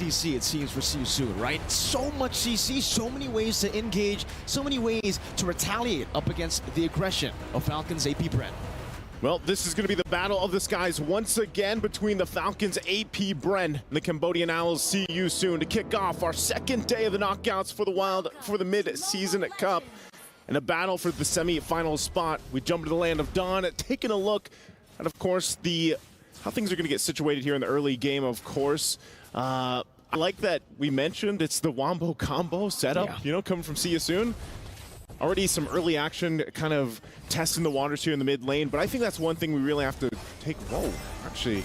DC, it seems, for See You Soon, right? So much CC, so many ways to engage, so many ways to retaliate up against the aggression of Falcons AP Bren. Well, this is going to be the battle of the skies once again between the Falcons AP Bren and the Cambodian Owls See You Soon to kick off our second day of the knockouts for the Wild for the mid-season cup. And a battle for the semi-final spot. We jump into the land of Dawn, taking a look at, of course, how things are going to get situated here in the early game, of course. I like that we mentioned it's the Wombo combo setup, you know, coming from See You Soon. Already some early action kind of testing the waters here in the mid lane, but I think that's one thing we really have to take. Whoa, actually,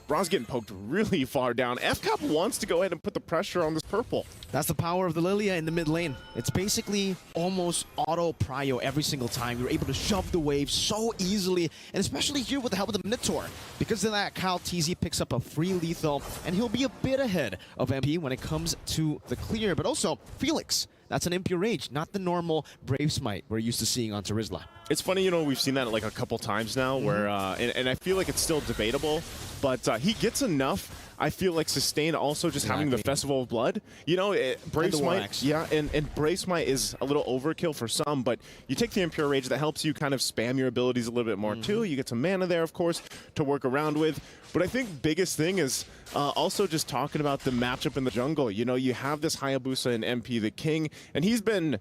Bra's getting poked really far down. FCAP wants to go ahead and put the pressure on this purple. That's the power of the Lilia in the mid lane. It's basically almost auto prio every single time. You're able to shove the wave so easily, and especially here with the help of the Minotaur. Because of that, Kyle TZ picks up a free lethal, and he'll be a bit ahead of MP when it comes to the clear. But also, Felix, that's an Impure Rage, not the normal Brave Smite we're used to seeing on Terizla. It's funny, you know, we've seen that like a couple times now, where, and I feel like it's still debatable, but he gets enough. I feel like sustain also just having the Festival of Blood. You know, Brave Smite, yeah, and Brave Smite is a little overkill for some, but you take the Impure Rage, that helps you kind of spam your abilities a little bit more too. You get some mana there, of course, to work around with. But I think biggest thing is also just talking about the matchup in the jungle. You know, you have this Hayabusa and MP the King, and he's been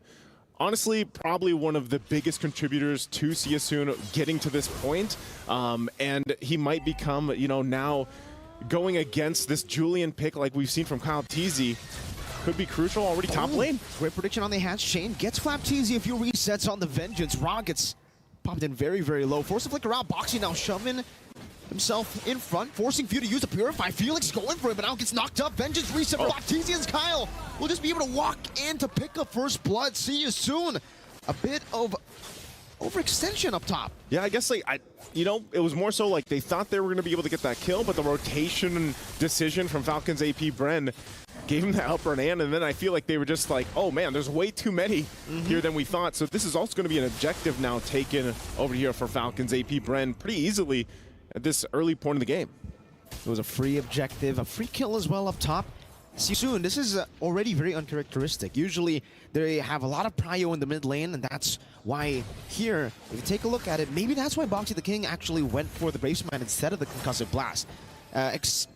honestly probably one of the biggest contributors to See You Soon getting to this point. And he might become, you know, now going against this Julian pick like we've seen from Kyle TZ could be crucial. Already top lane. Great prediction on the hatch. Shane gets Flap TZ a few resets on the Vengeance. Ra gets popped in very, very low. Force to flicker out. Boxy now shoving himself in front, forcing Few to use the Purify. Felix going for it, but now gets knocked up. Vengeance reset for TZ and Kyle will just be able to walk in to pick up first blood. See You Soon. A bit of overextension up top. Yeah, I guess like you know, it was more so like they thought they were going to be able to get that kill, but the rotation decision from Falcons AP Bren gave him the upper hand, and then I feel like they were just like, oh man, there's way too many here than we thought. So this is also going to be an objective now taken over here for Falcons AP Bren pretty easily at this early point of the game. It was a free objective, a free kill as well up top. See You Soon, this is already very uncharacteristic. Usually they have a lot of prio in the mid lane, and that's why here, if you take a look at it, maybe that's why Boxy the King actually went for the Brave Smite instead of the Concussive Blast.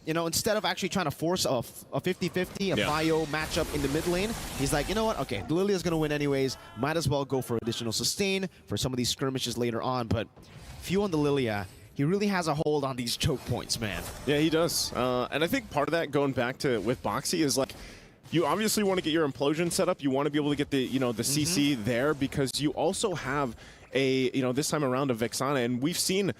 You know, instead of actually trying to force a 50-50, prio matchup in the mid lane, he's like, you know what, okay, the Lilia's going to win anyways, might as well go for additional sustain for some of these skirmishes later on, but Few on the Lilia, he really has a hold on these choke points, man. Yeah, he does. And I think part of that, going back to with Boxy, is like, you obviously want to get your implosion set up. You want to be able to get the, you know, the CC there, because you also have a, you know, this time around a Vexana, and we've seen,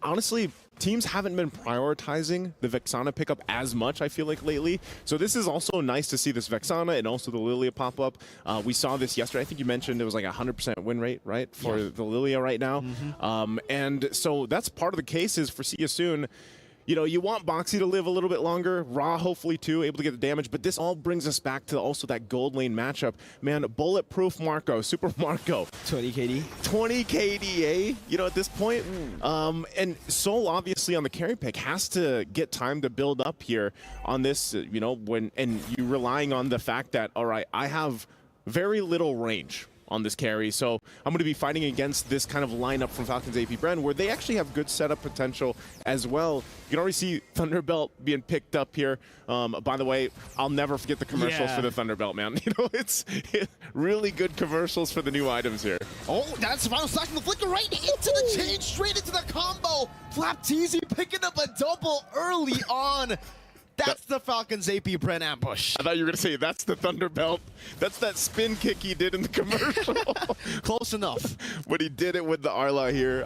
honestly, teams haven't been prioritizing the Vexana pickup as much, I feel like, lately. So this is also nice to see this Vexana and also the Lilia pop up. We saw this yesterday. I think you mentioned it was like a 100% win rate, right, for the Lilia right now. And so that's part of the case is for See You Soon. You know, you want Boxy to live a little bit longer, Ra hopefully too, able to get the damage, but this all brings us back to also that gold lane matchup. Man, bulletproof Marco, Super Marco. 20 KD. 20 KDA, you know, at this point. And Sol, obviously, on the carry pick, has to get time to build up here on this, you know, and you relying on the fact that, all right, I have very little range on this carry, so I'm going to be fighting against this kind of lineup from Falcons AP Bren, where they actually have good setup potential as well. You can already see Thunderbelt being picked up here. By the way, I'll never forget the commercials for the Thunderbelt, man. You know, it's really good commercials for the new items here. Oh, that's the final slash from the flicker right into the chain, straight into the combo. Flap TZ picking up a double early on. That's the Falcons AP Bren ambush. I thought you were going to say that's the Thunderbelt. That's that spin kick he did in the commercial. Close enough. But he did it with the Arla here.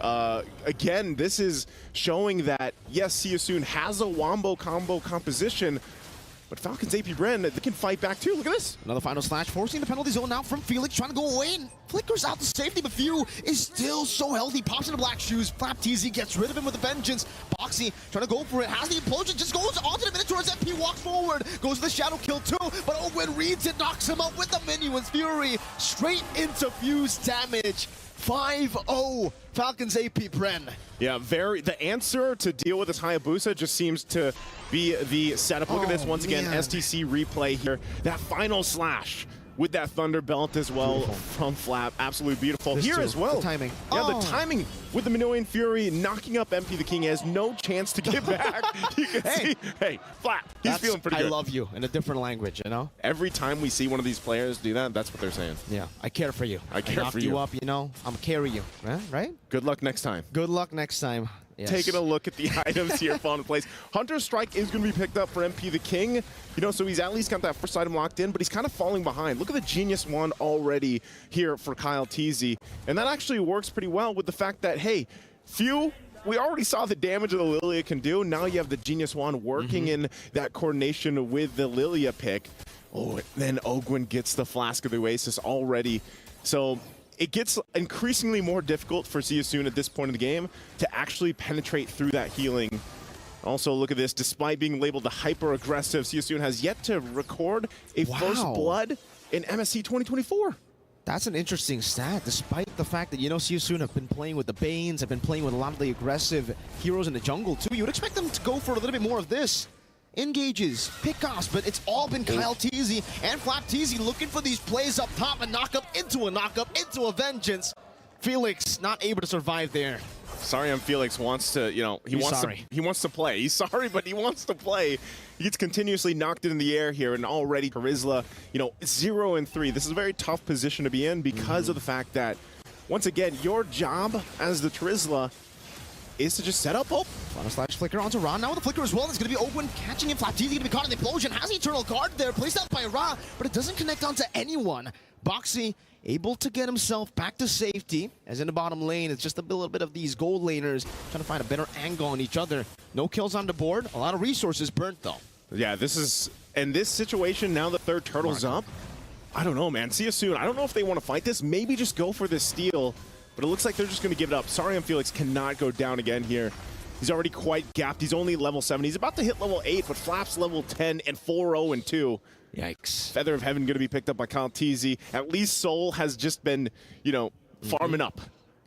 Again, this is showing that, yes, See You Soon has a Wombo combo composition, but Falcons AP Bren, they can fight back too. Look at this. Another final slash, forcing the penalty zone out from Felix, trying to go away, and flickers out to safety, but Few is still so healthy. Pops into black shoes. Flap TZ gets rid of him with a vengeance. Boxy trying to go for it, has the implosion, just goes onto the Minotaur as MP walks forward, goes to the shadow kill too, but Owen reads it, knocks him out with the Minuan's Fury, straight into Few's damage. 5-0 Falcons AP Bren. Yeah, the answer to deal with this Hayabusa just seems to be the setup. Look at this once again, man. STC replay here. That final slash with that Thunder Belt as well from Flap. Absolutely beautiful. This Here too. as well. The timing. Yeah, Oh. the timing with the Minoan Fury knocking up MP the King. He has no chance to get back. You can see, hey, Flap, he's feeling pretty good. I love you in a different language, you know? Every time we see one of these players do that, that's what they're saying. Yeah, I care for you. I care knocked for you you. up, you know? I'm carry you, right? Good luck next time. Good luck next time. Yes. Taking a look at the items here falling in place. Hunter Strike is going to be picked up for MP the King. You know, so he's at least got that first item locked in, but he's kind of falling behind. Look at the Genius Wand already here for Kyle TZ. And that actually works pretty well with the fact that, hey, we already saw the damage that the Lilia can do. Now you have the Genius Wand working in that coordination with the Lilia pick. Oh, then Ogwyn gets the Flask of the Oasis already. So it gets increasingly more difficult for Siasoon at this point in the game to actually penetrate through that healing. Also, look at this. Despite being labeled the hyper-aggressive, Siasoon has yet to record a first blood in MSC 2024. That's an interesting stat, despite the fact that, you know, Siasoon have been playing with the Banes, have been playing with a lot of the aggressive heroes in the jungle, too. You would expect them to go for a little bit more of this. Engages, pickoffs, but it's all been Kyle TZ and Flap TZ looking for these plays up top, a knockup into a vengeance. Felix not able to survive there. Sorry, Felix wants to, you know, he wants to play. He's sorry, but he wants to play. He gets continuously knocked in the air here, and already Charizla, you know, 0-3. This is a very tough position to be in because of the fact that, once again, your job as the Charizla is to just set up. Final slash flicker onto Ra. Now with the flicker as well, it's going to be Ogwyn catching him. Flap TZ going to be caught in the implosion. Has Eternal Guard there, placed out by Ra, but it doesn't connect onto anyone. Boxy able to get himself back to safety, as in the bottom lane, it's just a little bit of these gold laners trying to find a better angle on each other. No kills on the board, a lot of resources burnt though. Yeah, this is, in this situation, now the third turtle's up. I don't know, man. Siasoon, I don't know if they want to fight this. Maybe just go for this steal. But it looks like they're just going to give it up. Sorry, Felix cannot go down again here. He's already quite gapped. He's only level 7. He's about to hit level 8, but Flap's level 10 and 4-0-2. Yikes. Feather of Heaven going to be picked up by Kyle TZ. At least Soul has just been, you know, farming up.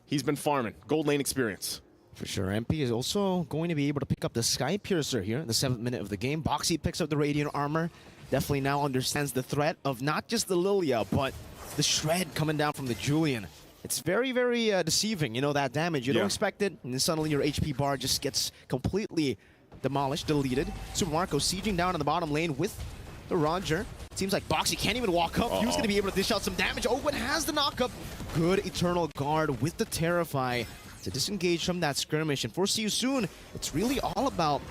He's been farming. Gold lane experience. For sure. MP is also going to be able to pick up the Sky Piercer here in the 7th minute of the game. Boxy picks up the Radiant Armor. Definitely now understands the threat of not just the Lilia, but the Shred coming down from the Julian. It's very, very deceiving, you know, that damage. You don't expect it, and then suddenly your HP bar just gets completely demolished, deleted. Super Marco sieging down in the bottom lane with the Roger. Seems like Boxy can't even walk up. He was going to be able to dish out some damage. Ogwyn has the knockup. Good Eternal Guard with the Terrify to disengage from that skirmish. And for Siasoon, it's really all about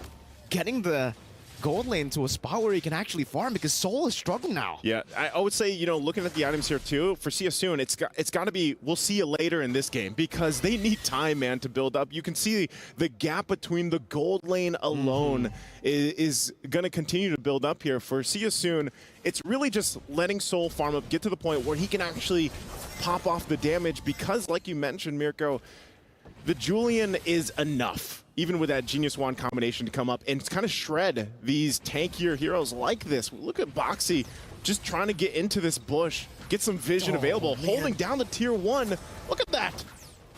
getting the gold lane to a spot where he can actually farm, because Soul is struggling now. Yeah, I would say, you know, looking at the items here too, for Siasoon, it's got to be, we'll see you later in this game, because they need time, man, to build up. You can see the gap between the gold lane alone is going to continue to build up here. For Siasoon, it's really just letting Soul farm up, get to the point where he can actually pop off the damage, because like you mentioned, Mirko, the Julian is enough, even with that Genius Wand combination, to come up and kind of shred these tankier heroes like this. Look at Boxy just trying to get into this bush, get some vision available, holding down the tier 1. Look at that.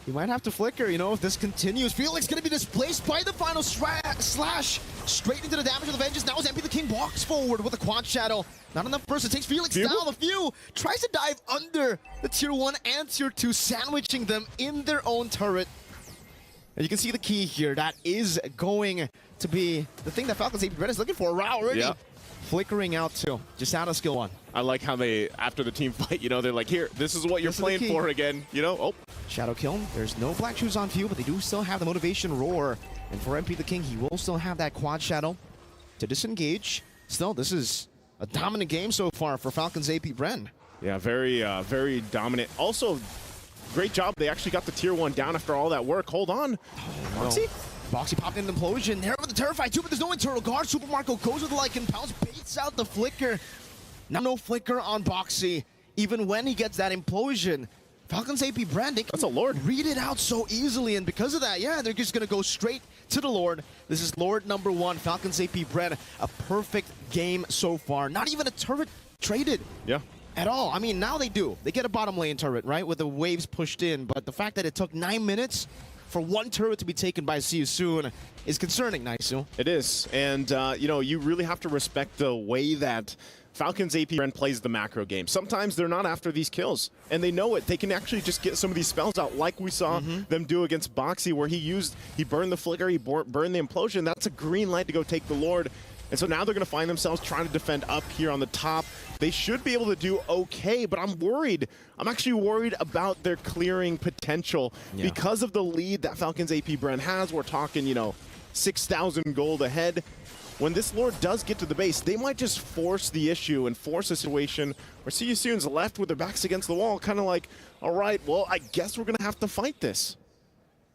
He might have to flicker, you know, if this continues. Felix going to be displaced by the final slash. Straight into the damage of the Vengeance. Now as MP the King walks forward with a quad shadow. Not enough burst. It takes Felix down. The few tries to dive under the tier 1 and tier 2, sandwiching them in their own turret. And you can see the key here. That is going to be the thing that Falcons AP Bren is looking for. Wow, already flickering out too. Just out of skill 1. I like how they, after the team fight, you know, they're like, here, this is what you're playing for again, you know? Oh. Shadow kill. There's no black shoes on Few, but they do still have the motivation roar. And for MP the King, he will still have that quad shadow to disengage. Still, this is a dominant game so far for Falcons AP Bren. Yeah, very dominant. Also, great job. They actually got the tier 1 down after all that work. Hold on. Boxy? Boxy popped in an implosion there with the Terrify too, but there's no Eternal Guard. Super Marco goes with the Lycan Pounce, baits out the flicker. Now no flicker on Boxy. Even when he gets that implosion, Falcons AP Bren, they that's a Lord. Read it out so easily, and because of that, yeah, they're just going to go straight to the Lord. This is Lord number 1, Falcons AP Bren. A perfect game so far. Not even a turret traded. Yeah. at all. I mean, now they do. They get a bottom lane turret, right, with the waves pushed in. But the fact that it took 9 minutes for one turret to be taken by See You Soon is concerning, Naisu. It is. And, you know, you really have to respect the way that Falcons AP Bren plays the macro game. Sometimes they're not after these kills, and they know it. They can actually just get some of these spells out like we saw them do against Boxy, where he burned the flicker, he burned the implosion. That's a green light to go take the Lord. And so now they're going to find themselves trying to defend up here on the top. They should be able to do okay, but I'm worried. I'm actually worried about their clearing potential because of the lead that Falcons AP Bren has. We're talking, you know, 6,000 gold ahead. When this Lord does get to the base, they might just force the issue and force a situation where See You Soon's left with their backs against the wall, kind of like, all right, well, I guess we're going to have to fight this.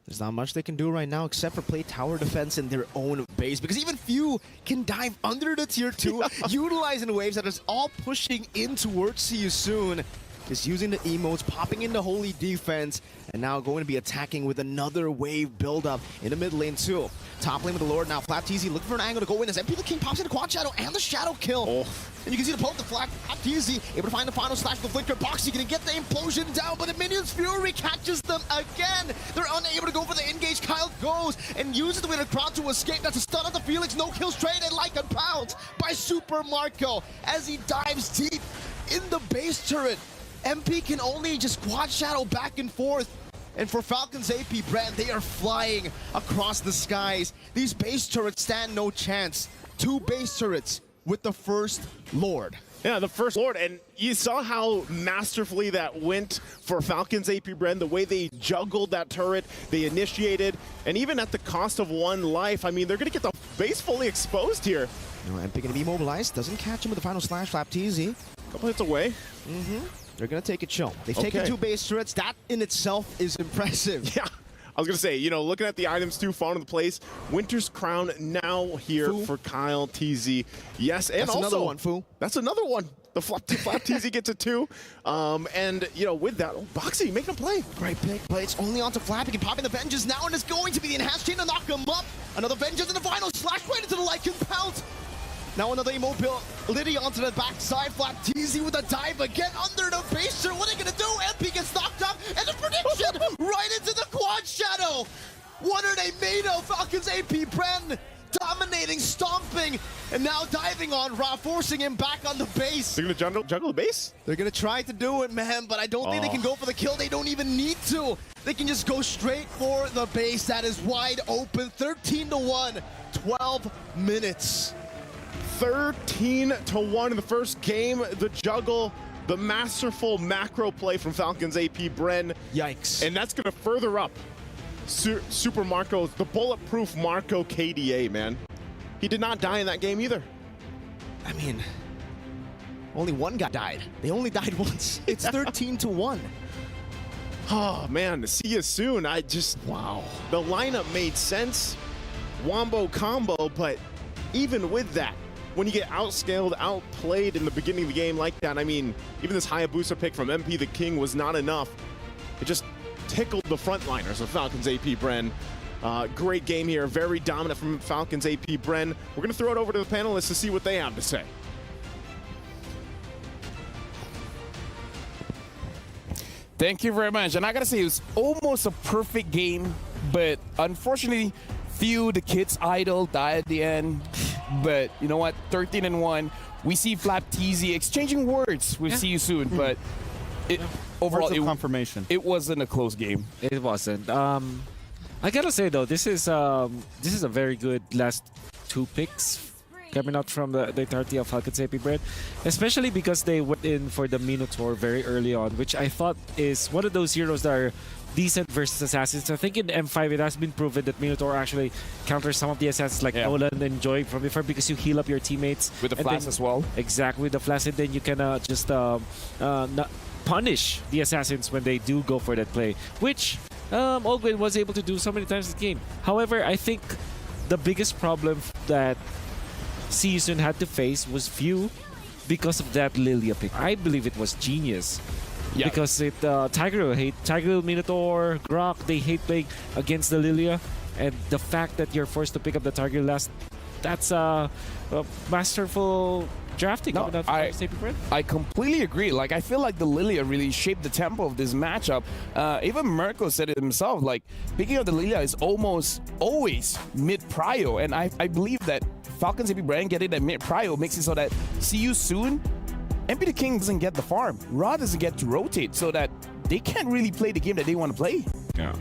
There's not much they can do right now except for play tower defense in their own base, because even few can dive under the tier 2, utilizing waves that is all pushing in towards See You Soon. Just using the emotes, popping into holy defense, and now going to be attacking with another wave buildup in the mid lane too. Top lane with the Lord now. Flap-TZ looking for an angle to go in as MP the King pops into Quad Shadow and the Shadow kill. And you can see the poke, the Flap-TZ able to find the final slash with the Flicker. Boxy gonna get the implosion down, but the Minions Fury catches them again. They're unable to go for the engage. Kyle goes and uses the way to crowd to escape. That's a stun of the Felix. No kill straight and like a pounce by Super Marco as he dives deep in the base turret. MP can only just Quad Shadow back and forth. And for Falcons AP Bren, they are flying across the skies. These base turrets stand no chance. 2 base turrets with the first Lord. Yeah, the first Lord, and you saw how masterfully that went for Falcons AP Bren, the way they juggled that turret, they initiated, and even at the cost of 1 life, I mean, they're going to get the base fully exposed here. No, MP going to be immobilized, doesn't catch him with the final slash. Flap-TZ. Couple hits away. They're going to take it chill. They've taken 2 base turrets. That in itself is impressive. Yeah. I was going to say, you know, looking at the items too, falling into place. Winter's Crown now here for Kyle TZ. Yes, and that's also another one, Fu. That's another one. The Flap TZ gets a 2. And, you know, with that, Boxy making a play. Great pick, but it's only onto Flap. He can pop in the Vengeance now, and it's going to be the enhanced chain to knock him up. Another Vengeance in the final slash right into the Lycan Pounce. Now another immobility onto the backside. Flap-TZ with a dive again under the base turret. What are they going to do? MP gets knocked up, and the prediction right into the Quad Shadow. What are they made of? Falcons AP Bren dominating, stomping, and now diving on Ra, forcing him back on the base. They're going to juggle the base? They're going to try to do it, man, but I don't think they can go for the kill. They don't even need to. They can just go straight for the base. That is wide open. 13-1, 12 minutes. 13-1 in the first game. The juggle, the masterful macro play from Falcons AP Bren. Yikes. And that's going to further up Super Marco, the bulletproof Marco KDA, man. He did not die in that game either. I mean, only 1 guy died. They only died once. It's 13-1. Oh, man, See You Soon. Wow. The lineup made sense. Wombo combo, but even with that, when you get outscaled, outplayed in the beginning of the game like that, I mean, even this Hayabusa pick from MP the King was not enough. It just tickled the frontliners of Falcons AP Bren. Great game here, very dominant from Falcons AP Bren. We're going to throw it over to the panelists to see what they have to say. Thank you very much. And I got to say, it was almost a perfect game, but unfortunately, the kids idle died at the end. But you know what? 13-1. We see Flap-TZ exchanging words with See You Soon, but overall, confirmation. It wasn't a close game. It wasn't. I gotta say though, this is a very good last 2 picks coming out from the entirety of Falcons AP Bren, especially because they went in for the Minotaur very early on, which I thought is one of those heroes that are decent versus assassins. I think in M5 it has been proven that Minotaur actually counters some of the assassins like Nolan and Joy from before, because you heal up your teammates with the flash as well. Exactly, with the flash, and then you can just not punish the assassins when they do go for that play, which Ogwin was able to do so many times this game. However, I think the biggest problem that See You Soon had to face was few because of that Lilia pick. I believe it was genius. Yeah. Because Tiger will Minotaur, Grok, they hate playing against the Lilia, and the fact that you're forced to pick up the Tiger last, that's a masterful drafting. No, coming out from Mlbb, Bren. I completely agree. Like, I feel like the Lilia really shaped the tempo of this matchup. Even Mirko said it himself. Like, picking up the Lilia is almost always mid-prio. And I believe that Falcons AB Bren getting that mid-prio makes it so that see you soon, MP the King doesn't get the farm. Ra doesn't get to rotate so that they can't really play the game that they want to play. Yeah.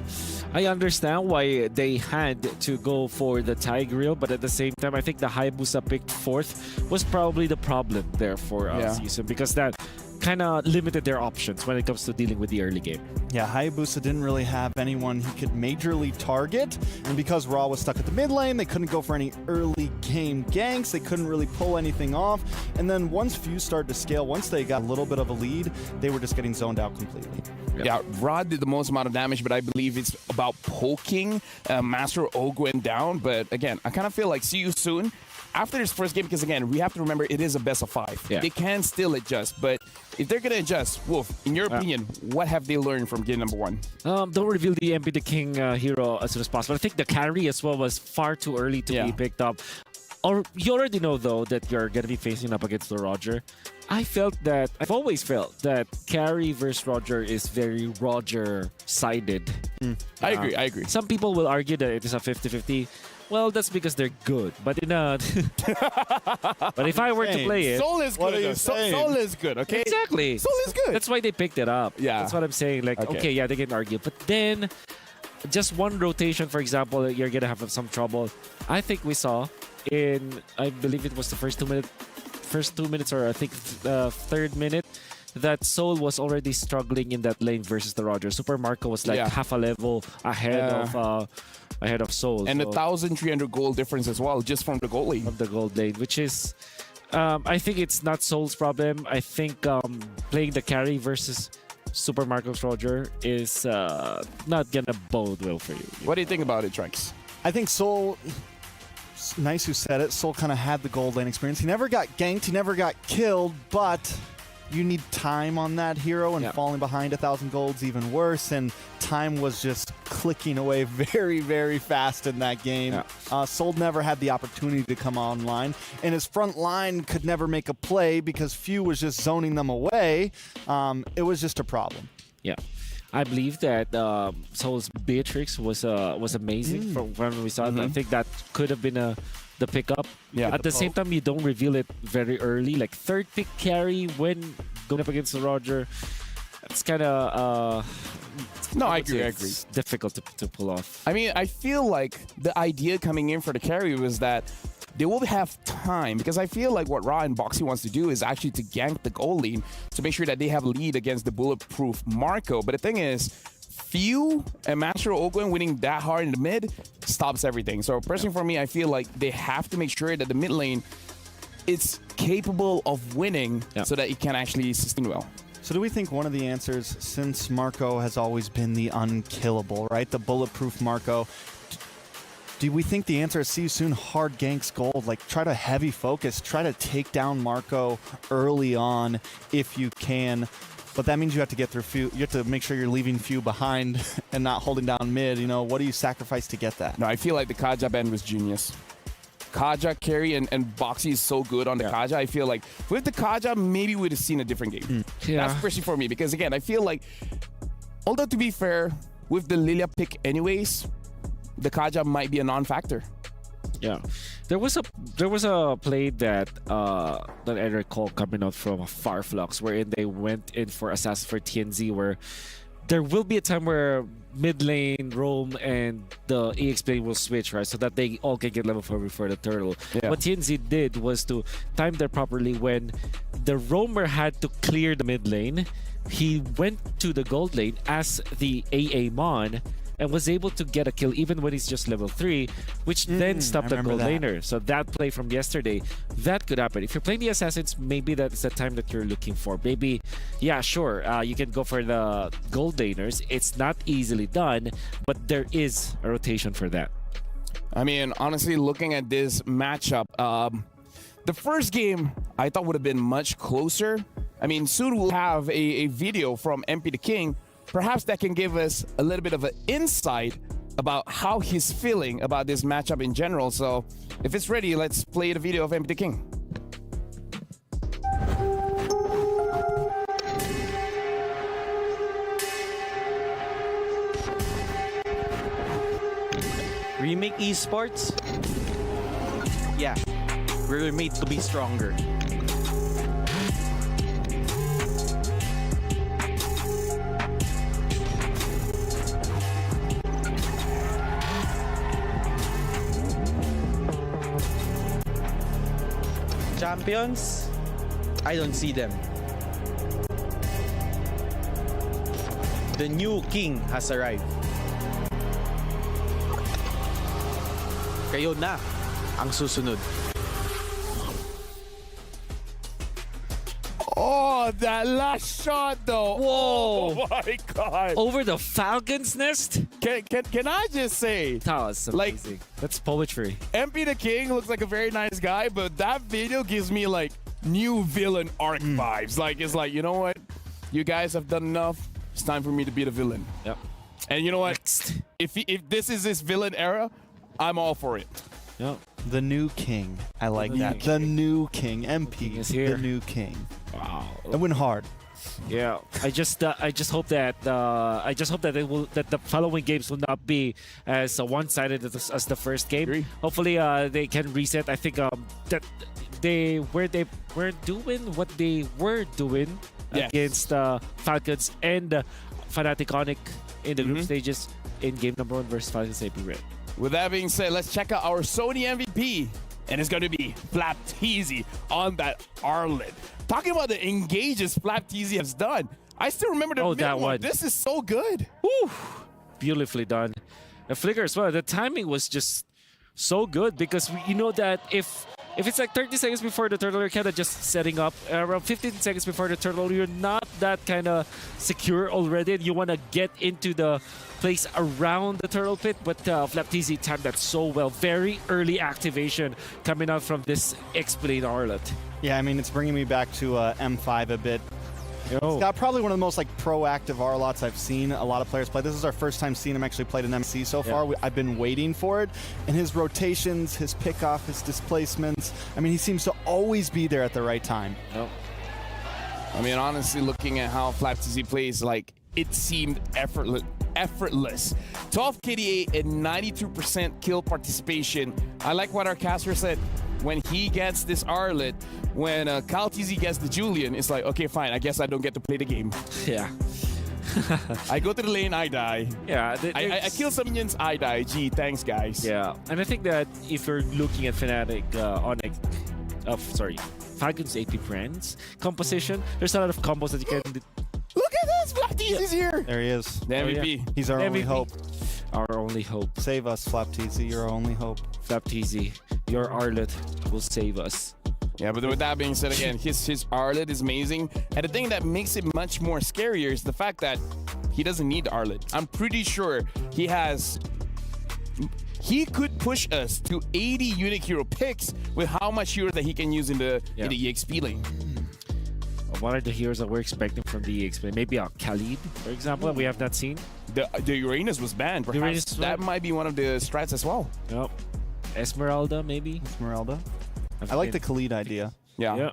I understand why they had to go for the Tigreal, but at the same time, I think the Hayabusa picked 4th was probably the problem there for season, because that kind of limited their options when it comes to dealing with the early game. Yeah, Hayabusa didn't really have anyone he could majorly target, and because Raw was stuck at the mid lane, they couldn't go for any early game ganks, they couldn't really pull anything off, and then once Fuse started to scale, once they got a little bit of a lead, they were just getting zoned out completely. Yeah, Rod did the most amount of damage, but I believe it's about poking Master Ogwen down. But again, I kind of feel like see you soon after this first game, because again, we have to remember it is a best of 5. Yeah. They can still adjust, but if they're going to adjust, Wolf, in your opinion, what have they learned from game number 1? Don't reveal the MP the King hero as soon as possible. I think the carry as well was far too early to be picked up. Or you already know, though, that you're going to be facing up against the Roger. I've always felt that carry versus Roger is very Roger-sided. I agree. Some people will argue that it is a 50-50. Well, that's because they're good. But but if I were to play it... Soul is What good. are you saying? Soul is good, okay? Exactly. Soul is good. That's why they picked it up. Yeah. That's what I'm saying. Like, okay, yeah, they can argue. But then, just one rotation, for example, you're going to have some trouble. I think we saw in, I believe it was the first 2 minutes, or I think third minute, that Soul was already struggling in that lane versus the Roger. Super Marco was like half a level ahead of Soul. And 1,300 gold difference as well, just from the gold lane. Of the gold lane, which is, I think it's not Soul's problem. I think playing the carry versus Super Marco's Roger is not gonna bode well for you. What do you think about it, Trunks? I think Soul, nice who said it, Soul kind of had the gold lane experience. He never got ganked, he never got killed, but you need time on that hero, and falling behind 1,000 gold's even worse, and time was just clicking away very, very fast in that game. Soul never had the opportunity to come online, and his front line could never make a play because Few was just zoning them away. It was just a problem. Yeah. I believe that Soul's Beatrix was amazing from when we saw it. I think that could have been the pickup. Yeah. At the same time, you don't reveal it very early. Like third pick carry when going up against the Roger, it's kind of No, I agree. it's difficult to pull off. I mean, I feel like the idea coming in for the carry was that they will have time, because I feel like what Ra and Boxy wants to do is actually to gank the gold lane to make sure that they have a lead against the bulletproof Marco. But the thing is, Few and Master Ogwen winning that hard in the mid stops everything. So personally for me, I feel like they have to make sure that the mid lane is capable of winning so that it can actually sustain well. So do we think one of the answers, since Marco has always been the unkillable, right? The bulletproof Marco, do we think the answer is see you soon, hard ganks gold? Like, try to heavy focus, try to take down Marco early on if you can. But that means you have to get through Few. You have to make sure you're leaving Few behind and not holding down mid. You know, what do you sacrifice to get that? No, I feel like the Kaja band was genius. Kaja carry and Boxy is so good on the Kaja. I feel like with the Kaja, maybe we would have seen a different game. Yeah. That's especially for me, because again, I feel like, although to be fair, with the Lilia pick anyways, the Kaja might be a non-factor. Yeah, there was a play that I recall coming out from Farflux, wherein they went in for Assassin for TNZ, where there will be a time where mid lane, Roam, and the EX plane will switch, right? So that they all can get level 4 before the turtle. Yeah. What TNZ did was to time that properly. When the Roamer had to clear the mid lane, he went to the gold lane as the AA Mon and was able to get a kill even when he's just level 3, which then stopped the gold laner. So that play from yesterday, that could happen. If you're playing the Assassins, maybe that's the time that you're looking for. Maybe, yeah, sure, you can go for the gold laners. It's not easily done, but there is a rotation for that. I mean, honestly, looking at this matchup, the first game I thought would have been much closer. I mean, soon we'll have a video from MP the King. Perhaps that can give us a little bit of an insight about how he's feeling about this matchup in general. So if it's ready, let's play the video of MP the King. make esports, yeah, we're made to be stronger. Champions, I don't see them. The new king has arrived. Kayo na ang susunod. Oh, that last shot though. Whoa. Oh my god. Over the Falcon's nest? Can I just say, That was Like- amazing. That's poetry. MP the King looks like a very nice guy, but that video gives me like new villain arc vibes. Like it's like, you know what? You guys have done enough. It's time for me to be the villain. Yep. And you know what? Next. If this is this villain era, I'm all for it. Yep. The new king. I like The new that. The new king. MP. king is here. The new king. Wow. I win hard. Yeah, I just hope that that the following games will not be as one-sided as the first game. Agree. Hopefully, they can reset. I think that they were doing what they were doing Yes. against Falcons and Fnatic in the group stages in game number 1 versus Falcons AP Red. With that being said, let's check out our Sony MVP. And it's going to be Flapteezy on that Arlet. Talking about the engages Flapteezy has done. I still remember the that one. This is so good. Woo! Beautifully done. The flicker as well. The timing was just so good because you know that if it's like 30 seconds before the turtle, you're kind of just setting up. Around 15 seconds before the turtle, you're not that kind of secure already. You want to get into the place around the turtle pit, but Flapteezy timed that so well. Very early activation coming out from this X-Blade Arlet. Yeah, I mean, it's bringing me back to M5 a bit. Yo. It's got probably one of the most like proactive Arlots I've seen a lot of players play. This is our first time seeing him actually played an MC so far. I've been waiting for it. And his rotations, his pickoff, his displacements, I mean, he seems to always be there at the right time. Yep. I mean, honestly, looking at how Flapteezy plays, like, it seemed effortless. 12 KDA and 92% kill participation. I like what our caster said. When he gets this Arlet, when Kalteezy gets the Julian, it's like, okay, fine, I guess I don't get to play the game. Yeah. I go to the lane, I die. Yeah. I kill some minions, I die. Gee, thanks, guys. Yeah, and I think that if you're looking at Fnatic Falcons AP Brands composition, there's a lot of combos that you can do. Look at this, Flapteezy's here. There he is. The MVP. He's our only MVP. hope. Our only hope. Save us, Flapteezy. You're our only hope. Flapteezy, your Arlet will save us. Yeah, but with that being said, again, his Arlet is amazing. And the thing that makes it much more scarier is the fact that he doesn't need the Arlet. I'm pretty sure he could push us to 80 unique hero picks with how much hero that he can use in the EXP lane. What are the heroes that we're expecting from the EXP? Maybe a Khalid, for example, that we have not seen. The Uranus was banned. Perhaps Uranus that might be one of the strats as well. Yep. Esmeralda, maybe. Esmeralda. I like the Khalid idea. Yeah.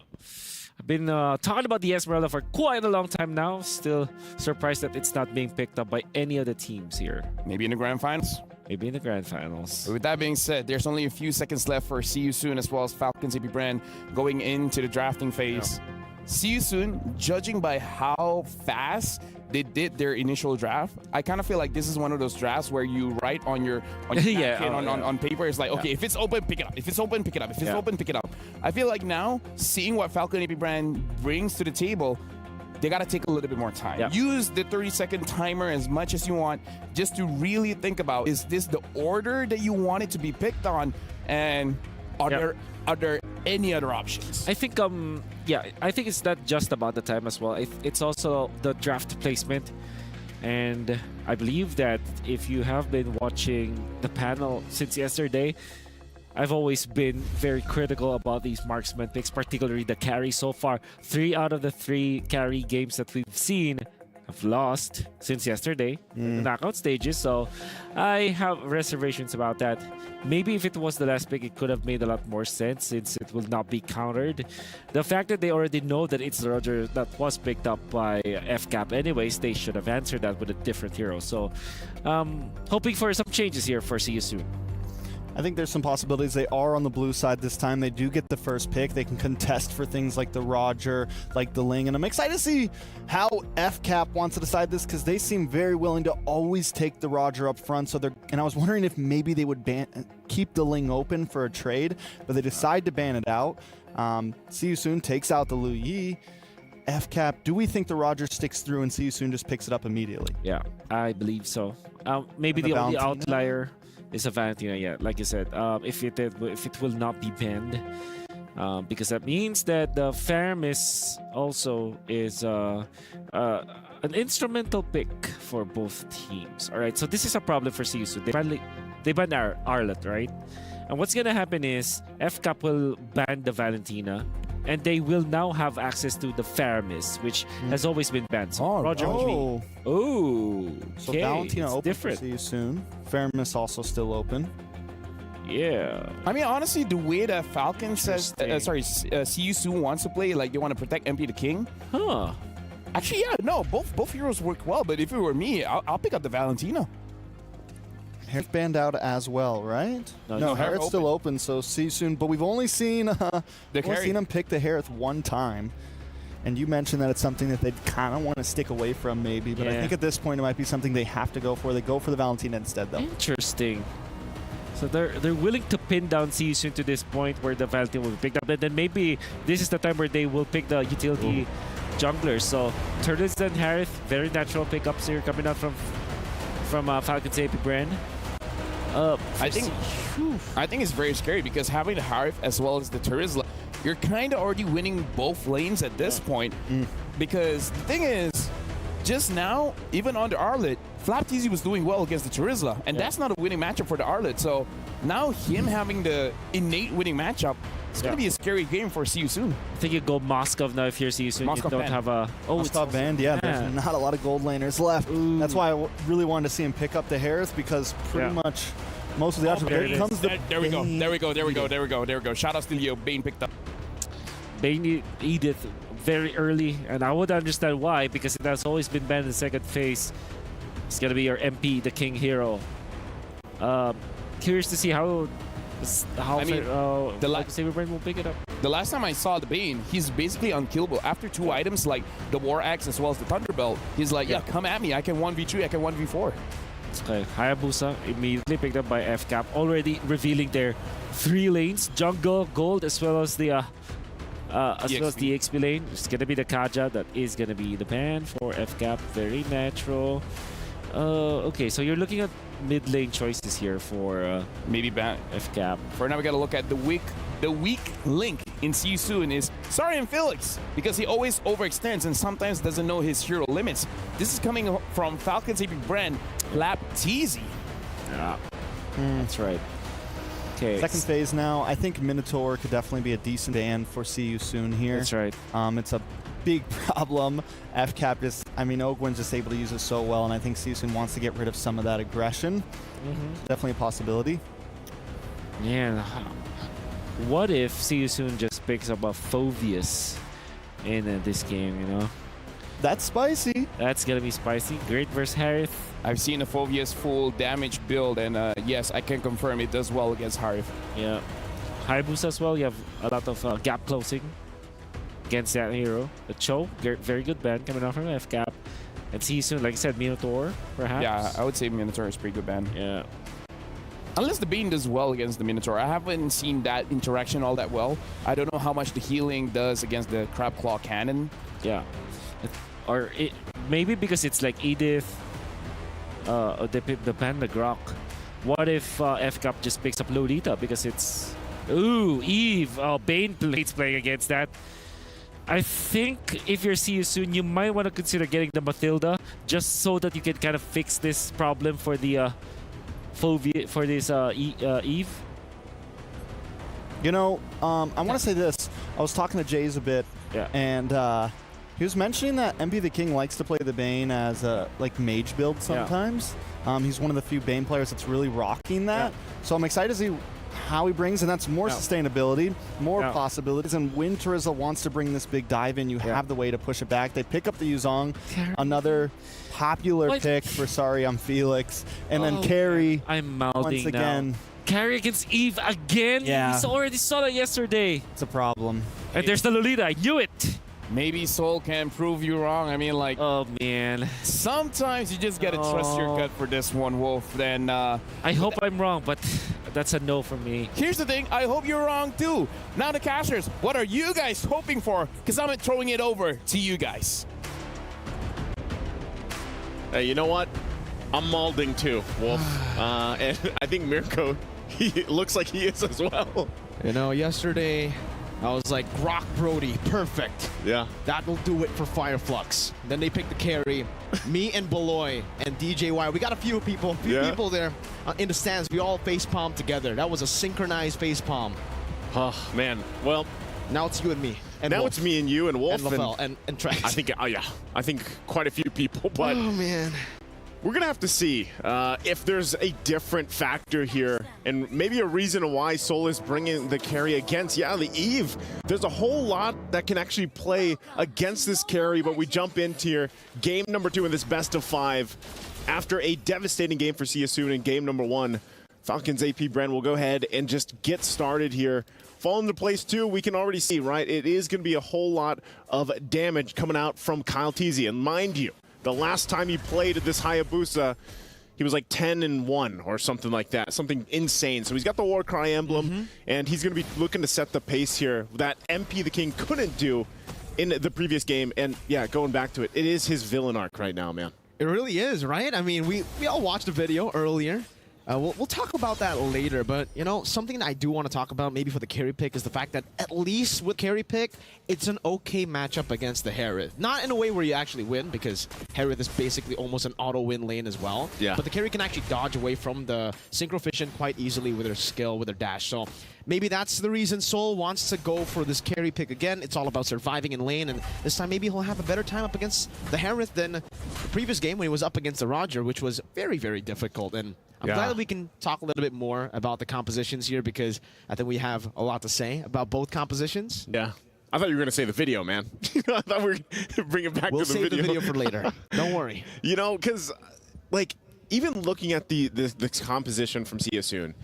I've been talking about the Esmeralda for quite a long time now. Still surprised that it's not being picked up by any of the teams here. Maybe in the grand finals. Maybe in the grand finals. But with that being said, there's only a few seconds left for See You Soon as well as Falcons AP Bren going into the drafting phase. Yeah. See You Soon, judging by how fast they did their initial draft, I kind of feel like this is one of those drafts where you write on your Yeah, napkin, oh, on paper. It's like, okay, if it's open, pick it up. If it's open, pick it up. If it's open, pick it up. I feel like now, seeing what Falcon AP Brand brings to the table, they got to take a little bit more time. Yeah. Use the 30-second timer as much as you want just to really think about, is this the order that you want it to be picked on? And are there any other options? I think I think it's not just about the time as well. It's also the draft placement. And I believe that if you have been watching the panel since yesterday, I've always been very critical about these marksman picks, particularly the carry so far. 3 out of the 3 carry games that we've seen have lost since yesterday in the knockout stages. So I have reservations about that. Maybe if it was the last pick, it could have made a lot more sense since it will not be countered. The fact that they already know that it's the Roger that was picked up by FCAP anyways, they should have answered that with a different hero. So hoping for some changes here for See You Soon. I think there's some possibilities. They are on the blue side this time. They do get the first pick. They can contest for things like the Roger, like the Ling, and I'm excited to see how FCAP wants to decide this because they seem very willing to always take the Roger up front. So and I was wondering if maybe they would keep the Ling open for a trade, but they decide to ban it out. See You Soon takes out the Lu Yi. FCAP, do we think the Roger sticks through and See You Soon just picks it up immediately? Yeah, I believe so. Maybe And the only Valentina? outlier is a Valentina, yeah, like you said. If it will not be banned, because that means that the Faramis also is an instrumental pick for both teams. All right, so this is a problem for CUSU. They banned Arlet, right? And what's gonna happen is FCAP will ban the Valentina, and they will now have access to the Faramis, which has always been banned. So Roger will be. Oh, So okay, Valentina it's open different. for See You Soon. Faramis also still open. Yeah. I mean, honestly, the way that Falcon says, See You Soon wants to play, like they want to protect MP the King. Huh. Actually, yeah, no, both heroes work well. But if it were me, I'll pick up the Valentina. Harith banned out as well, right? No, Harith Harith's still open, so See You Soon. But we've only seen carry. him pick the Harith one time. And you mentioned that it's something that they'd kind of want to stick away from, maybe. But I Yeah. think at this point it might be something they have to go for. They go for the Valentina instead, though. Interesting. So they're willing to pin down See You Soon to this point where the Valentina will be picked up. And then maybe this is the time where they will pick the utility junglers. So Turtles and Harith, very natural pickups here coming out from Falcon's AP Bren. I think it's very scary because having the Harith as well as the Turizla, you're kind of already winning both lanes at this point. Because the thing is, just now, even on the Arlet, Flapteezy was doing well against the Turizla, and that's not a winning matchup for the Arlet. So now him having the innate winning matchup, it's going to be a scary game for See You Soon. I think you go Moskov now if you're See You Soon. You Moskov don't banned. have a... Oh, it's Stop banned, yeah. There's not a lot of gold laners left. That's why I really wanted to see him pick up the Harith because pretty much most of the options. there it is. comes the There we go. Bane. There we go. Shout out to Leo. Bane picked up. Bane Edith very early, and I would understand why, because it has always been banned in the second phase. It's gonna be your MP, the King hero. Curious to see how the Saber Brain will pick it up. The last time I saw the Bane, he's basically unkillable. After two items like the War Axe as well as the Thunderbelt, he's like, yeah, come at me. I can 1v3, I can 1v4. Okay, Hayabusa immediately picked up by FCAP, already revealing their 3 lanes: jungle, gold, as well as the XP lane. It's gonna be the Kaja that is gonna be the ban for FCAP. Very natural. Okay, so you're looking at mid lane choices here for Maybe ban. FCAP. For now, we gotta look at the weak link in See You Soon is Sarian Felix, because he always overextends and sometimes doesn't know his hero limits. This is coming from Falcon's AP Bren, Flapteezy. Yeah, that's right. Okay, Second phase now. I think Minotaur could definitely be a decent ban for See You Soon here. that's right. It's a big problem. FCAP is, Ogwen's just able to use it so well, and I think See You Soon wants to get rid of some of that aggression. Definitely a possibility. Yeah. What if See You Soon just picks up a Phoveus in this game, you know? That's spicy. That's gonna be spicy. Great versus Harith. I've seen a Phoveus full damage build, and yes, I can confirm it does well against Harith. Yeah. Hayabusa as well. You have a lot of gap closing against that hero. The Cho, very good ban coming out from FCAP. And See You Soon, like I said, Minotaur, perhaps. Yeah, I would say Minotaur is pretty good ban. Yeah. Unless the Bane does well against the Minotaur. I haven't seen that interaction all that well. I don't know how much the healing does against the Crab Claw Cannon. Yeah. Maybe because it's like Edith, the Panda Grok. What if FCAP just picks up Lolita because it's... Ooh, Eve. Bane plates playing against that. I think if you're See You Soon, you might want to consider getting the Mathilda just so that you can kind of fix this problem for the Eve. I want to say this. I was talking to Jays a bit, and he was mentioning that MP the King likes to play the Bane as a mage build sometimes. He's one of the few Bane players that's really rocking that. So I'm excited to see how he brings, and that's more sustainability, more possibilities. And when Turizla wants to bring this big dive in, you have the way to push it back. They pick up the Yuzong, another popular pick for Sorry I'm Felix, and then Carry I'm mouthing once again. now. carry against Eve again? Yeah. We already saw that yesterday. It's a problem. And there's the Lolita. I knew it. Maybe Soul can prove you wrong. I mean, like, Oh, man. sometimes you just gotta trust your gut for this one, Wolf. Then I hope I'm wrong, but that's a no for me. here's the thing. I hope you're wrong too. Now the cashers, what are you guys hoping for? Because I'm throwing it over to you guys. Hey, you know what? I'm malding too, Wolf. And I think Mirko, he looks like he is as well. You know, yesterday I was like, Grok Brody, perfect. Yeah. That'll do it for Fireflux. Then they picked the carry. Me and Beloy and DJY. We got a few people there in the stands. We all facepalm together. That was a synchronized facepalm. Oh, man. Well, Now it's you and me. And now Wolf, it's me and you and Wolf. and LaFell and Trax. I think, oh yeah, I think quite a few people, but Oh, man. we're going to have to see if there's a different factor here and maybe a reason why Soul is bringing the carry against, the Eve. There's a whole lot that can actually play against this carry, but we jump into here. Game number 2 in this best of 5. After a devastating game for CSU in game number 1, Falcons AP Bren will go ahead and just get started here. Fall into place 2, we can already see, right? It is going to be a whole lot of damage coming out from Kyle Teasy. And mind you, the last time he played at this Hayabusa, he was like 10-1 or something like that, something insane. So he's got the Warcry emblem, and he's going to be looking to set the pace here that MP the King couldn't do in the previous game. And yeah, going back to it, it is his villain arc right now, man. It really is, right? I mean, we all watched the video earlier. We'll talk about that later, but, you know, something that I do want to talk about maybe for the carry pick is the fact that at least with carry pick, it's an okay matchup against the Harith. Not in a way where you actually win, because Harith is basically almost an auto-win lane as well. Yeah. But the carry can actually dodge away from the Synchro Fission quite easily with her skill, with her dash. So maybe that's the reason Soul wants to go for this carry pick again. It's all about surviving in lane, and this time maybe he'll have a better time up against the Harith than the previous game when he was up against the Roger, which was very, very difficult. And I'm glad that we can talk a little bit more about the compositions here, because I think we have a lot to say about both compositions. Yeah. I thought you were going to say the video, man. I thought we were going to bring it back We'll to the save video. the video for later. Don't worry. You know, because, like, even looking at the composition from CSU,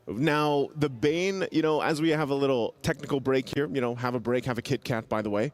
now the Bane, you know, as we have a little technical break here, you know, have a break, have a Kit Kat, by the way,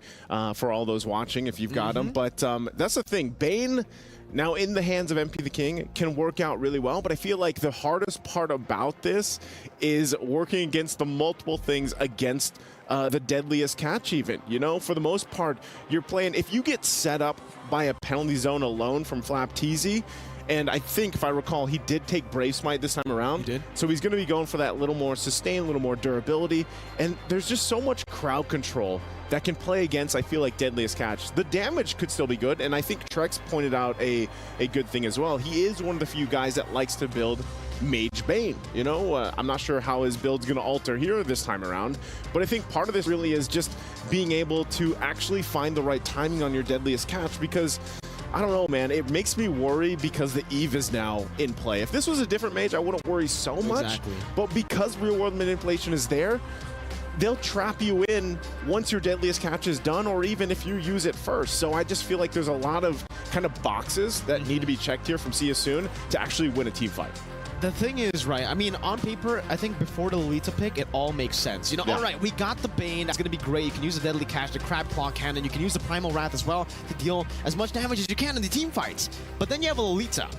for all those watching if you've got them. But that's the thing. Bane, now in the hands of MP the King, can work out really well. But I feel like the hardest part about this is working against the multiple things against the deadliest catch even. You know, for the most part, you're playing, if you get set up by a penalty zone alone from Flap Teasy, and I think, if I recall, he did take Brave Smite this time around. He did. So he's going to be going for that little more sustain, a little more durability. And there's just so much crowd control that can play against, I feel like, Deadliest Catch. The damage could still be good, and I think Trex pointed out a good thing as well. He is one of the few guys that likes to build Mage Bane. You know, I'm not sure how his build's going to alter here this time around, but I think part of this really is just being able to actually find the right timing on your Deadliest Catch, because I don't know, man. It makes me worry because the Eve is now in play. If this was a different mage, I wouldn't worry so much. Exactly. But because real-world manipulation is there, they'll trap you in once your Deadliest Catch is done, or even if you use it first. So I just feel like there's a lot of kind of boxes that need to be checked here from CSU to actually win a team fight. The thing is, right, I mean, on paper, I think before the Lolita pick, it all makes sense. You know, all right, we got the Bane. That's going to be great. You can use the Deadly Catch, the Crab Claw Cannon. You can use the Primal Wrath as well to deal as much damage as you can in the team fights. But then you have a Lolita.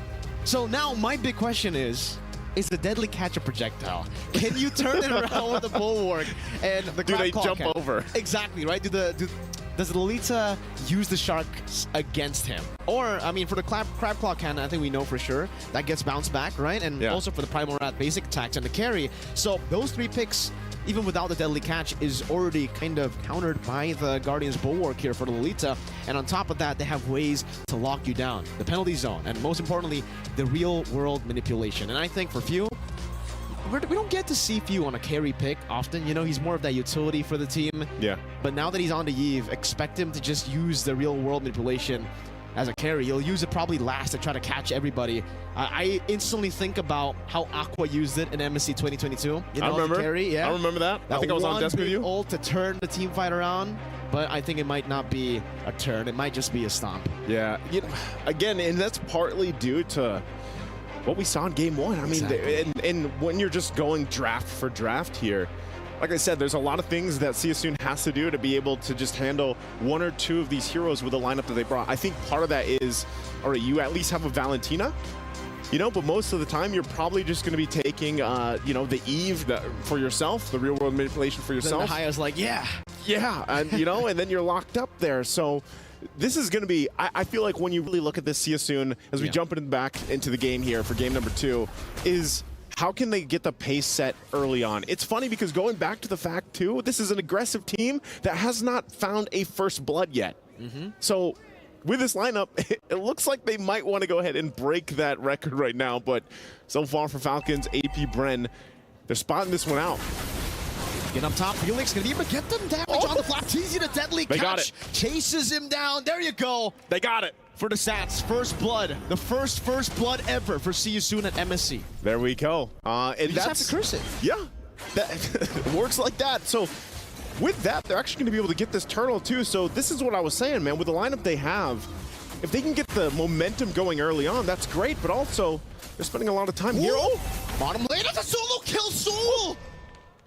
So now my big question is the Deadly Catch a projectile? Can you turn it around with the Bulwark and the Do Crab they Claw jump Cannon? over? Exactly, right? Does the Lolita use the sharks against him? Or, I mean, for the Crab Claw Cannon, I think we know for sure that gets bounced back, right? And also for the Primal Wrath basic attacks and the carry. So those 3 picks, even without the Deadly Catch, is already kind of countered by the Guardian's Bulwark here for the Lolita. And on top of that, they have ways to lock you down. The penalty zone, and most importantly, the real-world manipulation. And I think for Few, we don't get to see Few on a carry pick often. You know, he's more of that utility for the team. Yeah. But now that he's on the Eve, expect him to just use the real-world manipulation as a carry. He'll use it probably last to try to catch everybody. I instantly think about how Aqua used it in MSC 2022. You know, I remember. The carry, yeah. I remember that. I think I was on desk with you. Ult to turn the team fight around, but I think it might not be a turn. It might just be a stomp. Yeah. You know, again, and that's partly due to what we saw in game one. I mean, and when you're just going draft for draft here, like I said, there's a lot of things that CSUN has to do to be able to just handle one or two of these heroes with the lineup that they brought. I think part of that is, all right, you at least have a Valentina, you know, but most of the time you're probably just going to be taking, you know, the Eve for yourself, the real world manipulation for yourself. Then the Haya's like, yeah, and you know, and then you're locked up there. So this is going to be, I feel like when you really look at this CSUN, as we jump back into the game here for game number 2, is how can they get the pace set early on? It's funny because going back to the fact too, this is an aggressive team that has not found a first blood yet. So with this lineup, it looks like they might want to go ahead and break that record right now, but so far for Falcons, AP Bren, they're spotting this one out. Get up top, Felix gonna be able to get them damage on the flap. Teasy to deadly catch. They got it. Chases him down. There you go. They got it. For the stats, first blood. The first blood ever for CSUN at MSC. There we go. And You just have to curse it. Yeah, that works like that. So with that, they're actually going to be able to get this turtle too. So this is what I was saying, man. With the lineup they have, if they can get the momentum going early on, that's great. But also, they're spending a lot of time here. Oh, Bottom lane, that's a solo kill, Soul!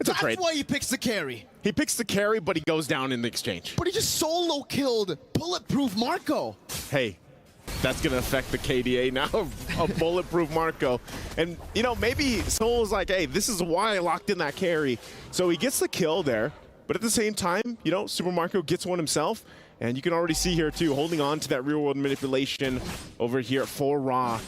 it's a trade. That's why he picks the carry. He picks the carry, but he goes down in the exchange. But he just solo killed Bulletproof Marco. Hey, that's going to affect the KDA now of Bulletproof Marco. And, you know, maybe Soul is like, hey, this is why I locked in that carry. So he gets the kill there. But at the same time, you know, Super Marco gets one himself. And you can already see here, too, holding on to that real-world manipulation over here for Raw.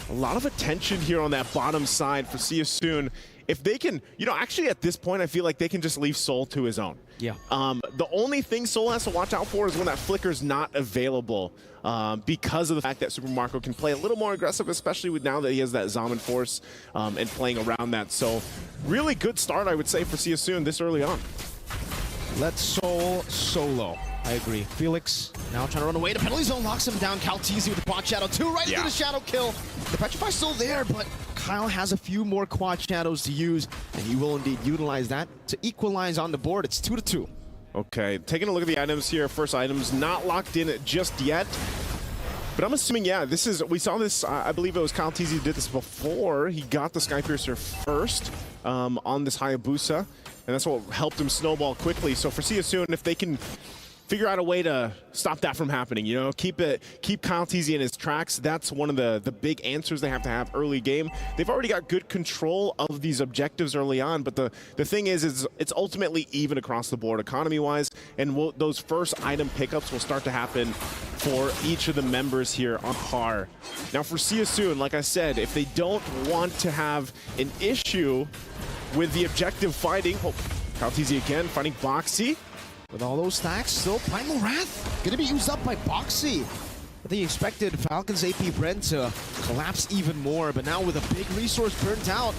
A lot of attention here on that bottom side for CSUN. If they can, you know, actually at this point, I feel like they can just leave Soul to his own. Yeah. The only thing Soul has to watch out for is when that flicker's not available, because of the fact that Super Marco can play a little more aggressive, especially with now that he has that Zaman Force and playing around that. So really good start, I would say, for CSUN this early on. Let Soul solo. I agree. Felix now trying to run away. The penalty zone locks him down. Calteezy with the quad shadow 2 right into the shadow kill. The Petrify's still there, but Kyle has a few more quad shadows to use, and he will indeed utilize that to equalize on the board. It's 2-2. Okay, taking a look at the items here. First items not locked in just yet. But I'm assuming, yeah, this is, we saw this, I believe it was Calteezy who did this before. He got the Skypiercer first on this Hayabusa, and that's what helped him snowball quickly. So for CSUN, if they can figure out a way to stop that from happening, you know, keep Calteezy in his tracks. That's one of the big answers they have to have early game. They've already got good control of these objectives early on, but the thing is it's ultimately even across the board economy-wise, and those first item pickups will start to happen for each of the members here on par. Now for CSUN, like I said, if they don't want to have an issue with the objective fighting, Calteezy again fighting Boxy. With all those stacks, still Primal Wrath gonna be used up by Boxy. I think he expected Falcons AP Bren to collapse even more, but now with a big resource burnt out,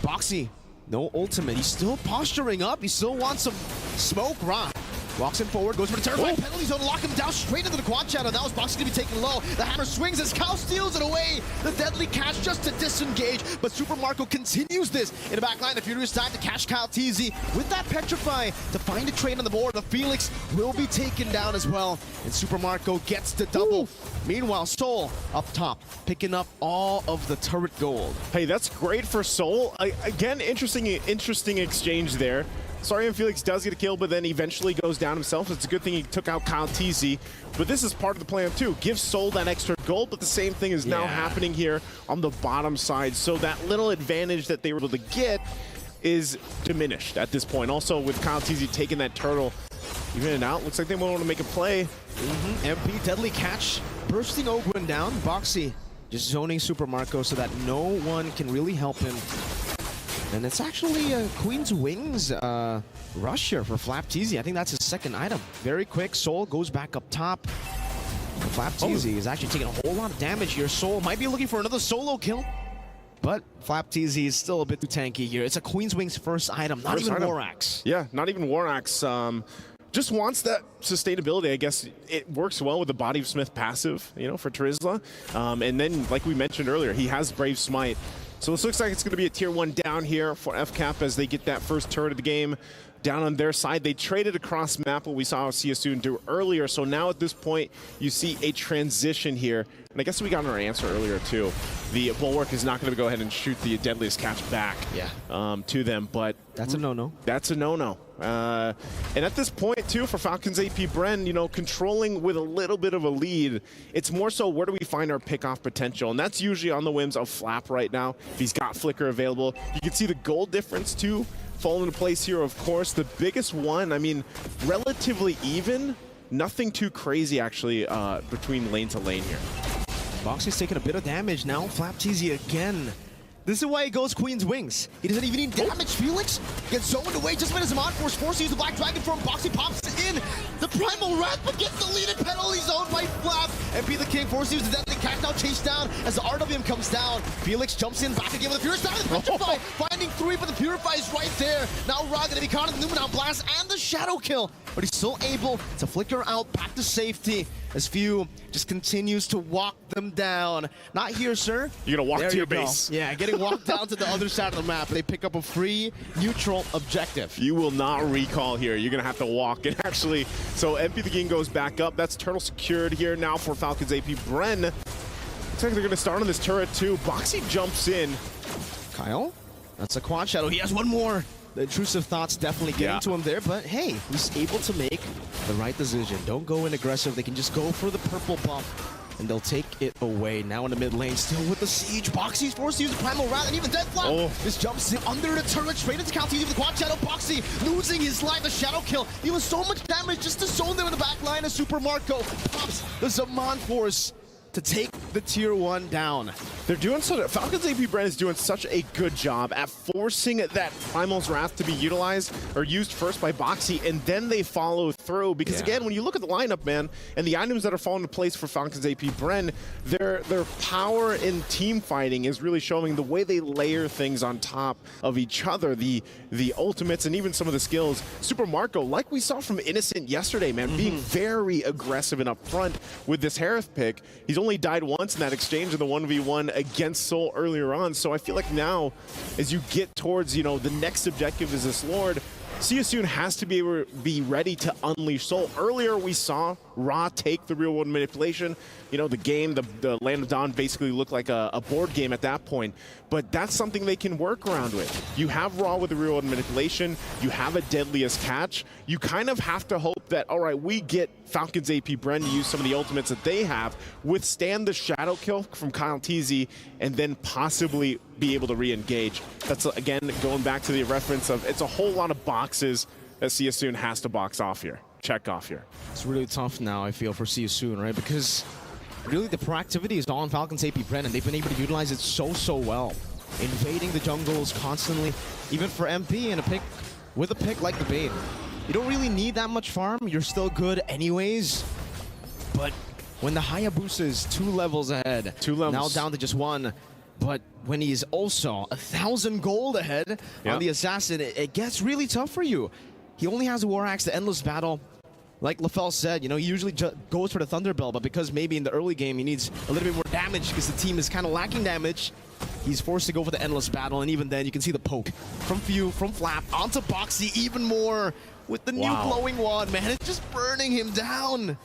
Boxy, no ultimate. He's still posturing up. He still wants some smoke. Ra walks him forward, goes for the terrifying penalty zone, lock him down straight into the quad shadow. That was Boxy to be taken low. The hammer swings as Cal steals it away. The deadly catch just to disengage, but Super Marco continues this in the back line. The Furious time to catch Calteezy with that Petrify to find a trade on the board. The Felix will be taken down as well, and Super Marco gets the double. Meanwhile, Soul up top, picking up all of the turret gold. Hey, that's great for Soul. Again, interesting exchange there. Sorry, Felix does get a kill, but then eventually goes down himself. It's a good thing he took out Calteezy. But this is part of the plan too. Give Soul that extra gold, but the same thing is now happening here on the bottom side. So that little advantage that they were able to get is diminished at this point. Also, with Calteezy taking that turtle, even it out, looks like they want to make a play. MP, deadly catch, bursting Ogwen down. Boxy just zoning Super Marco so that no one can really help him. And it's actually a Queen's Wings rush here for Flapteezy. I think that's his second item. Very quick, Soul goes back up top. Flapteezy is actually taking a whole lot of damage here. Soul might be looking for another solo kill, but Flapteezy is still a bit too tanky here. It's a Queen's Wings first item, not even War Axe. Yeah, not even War Axe. Just wants that sustainability. I guess it works well with the Body of Smith passive, you know, for Trizla. And then, like we mentioned earlier, he has Brave Smite. So this looks like it's going to be a tier 1 down here for FCAP as they get that first turret of the game. down on their side. They traded across map, what we saw Soon do earlier. So now at this point, you see a transition here. And I guess we got our answer earlier too. The Bulwark is not going to go ahead and shoot the Deadliest Catch back to them, but That's a no-no. That's a no-no. And at this point, too, for Falcons AP Bren, you know, controlling with a little bit of a lead, it's more so where do we find our pick-off potential? And that's usually on the whims of Flap right now. If he's got Flicker available. You can see the gold difference, too, fall into place here, of course. The biggest one, I mean, relatively even. Nothing too crazy, actually, between lane to lane here. Boxy's taking a bit of damage now. Flap TZ again. This is why he goes Queen's Wings. He doesn't even need damage. Felix gets zoned away just by his Mod Force, forced to use the Black Dragon from Boxy, pops in. The Primal Wrath, but gets deleted. Penalty zoned by Flap. And Be the King forced to use the Deadly Catch, now chased down as the RWM comes down. Felix jumps in back again with the Purify. The Petrify finding 3, but the Purify is right there. Now Ra gonna be caught in the Numenal Blast and the Shadow Kill. But he's still able to flicker out back to safety as Few just continues to walk them down. Not here, sir. You're gonna walk There to your you go. base. Yeah, getting walked down to the other side of the map. They pick up a free neutral objective. You will not recall here. You're going to have to walk. And actually, so MP the King goes back up. That's Turtle secured here now for Falcons AP. Bren, looks like they're going to start on this turret too. Boxy jumps in. Kyle, that's a quad shadow. He has one more. The intrusive thoughts definitely getting to him there, but hey, he's able to make the right decision. Don't go in aggressive. They can just go for the purple buff, and they'll take it away. Now in the mid lane, still with the siege. Boxy's forced to use the Primal Wrath, and even Dead Flap just jumps in under the turret, straight into Cal TZ with the quad shadow. Boxy losing his life, the shadow kill. He was so much damage just to zone them in the back line as Super Marco pops the Zaman Force to take the tier 1 down. They're doing so. Falcons AP Bren is doing such a good job at forcing that Primal's Wrath to be utilized or used first by Boxy, and then they follow through. Because again, when you look at the lineup, man, and the items that are falling into place for Falcons AP Bren, their power in team fighting is really showing the way they layer things on top of each other. The ultimates and even some of the skills. Super Marco, like we saw from Innocent yesterday, man, being very aggressive and upfront with this Harith pick. He's only died once in that exchange in the 1v1 against Soul earlier on, so I feel like now, as you get towards, you know, the next objective is this Lord, Soon has to be able to be ready to unleash Soul. Earlier, we saw Ra take the real-world manipulation. You know, the game, the Land of Dawn basically looked like a board game at that point. But that's something they can work around with. You have Ra with the real-world manipulation. You have a Deadliest Catch. You kind of have to hope that, all right, we get Falcons AP Bren to use some of the ultimates that they have, withstand the Shadow Kill from Kyle TZ, and then possibly be able to re-engage. That's, again, going back to the reference of it's a whole lot of boxes that Soon has to box off here, check off here. It's really tough now, I feel, for Soon, right? Because really the proactivity is all on Falcons AP Bren, and they've been able to utilize it so well. Invading the jungles constantly, even for MP in a pick, with a pick like the Bane. You don't really need that much farm, you're still good anyways. But when the Hayabusa is 2 levels ahead, 2 levels. now down to just 1, but when he's also 1,000 gold ahead on the Assassin, it gets really tough for you. He only has a War Axe, the Endless Battle. Like LaFell said, you know, he usually goes for the Thunderbell, but because maybe in the early game he needs a little bit more damage because the team is kind of lacking damage, he's forced to go for the Endless Battle, and even then you can see the poke from Few, from Flap, onto Boxy even more with the new glowing wand, man. It's just burning him down.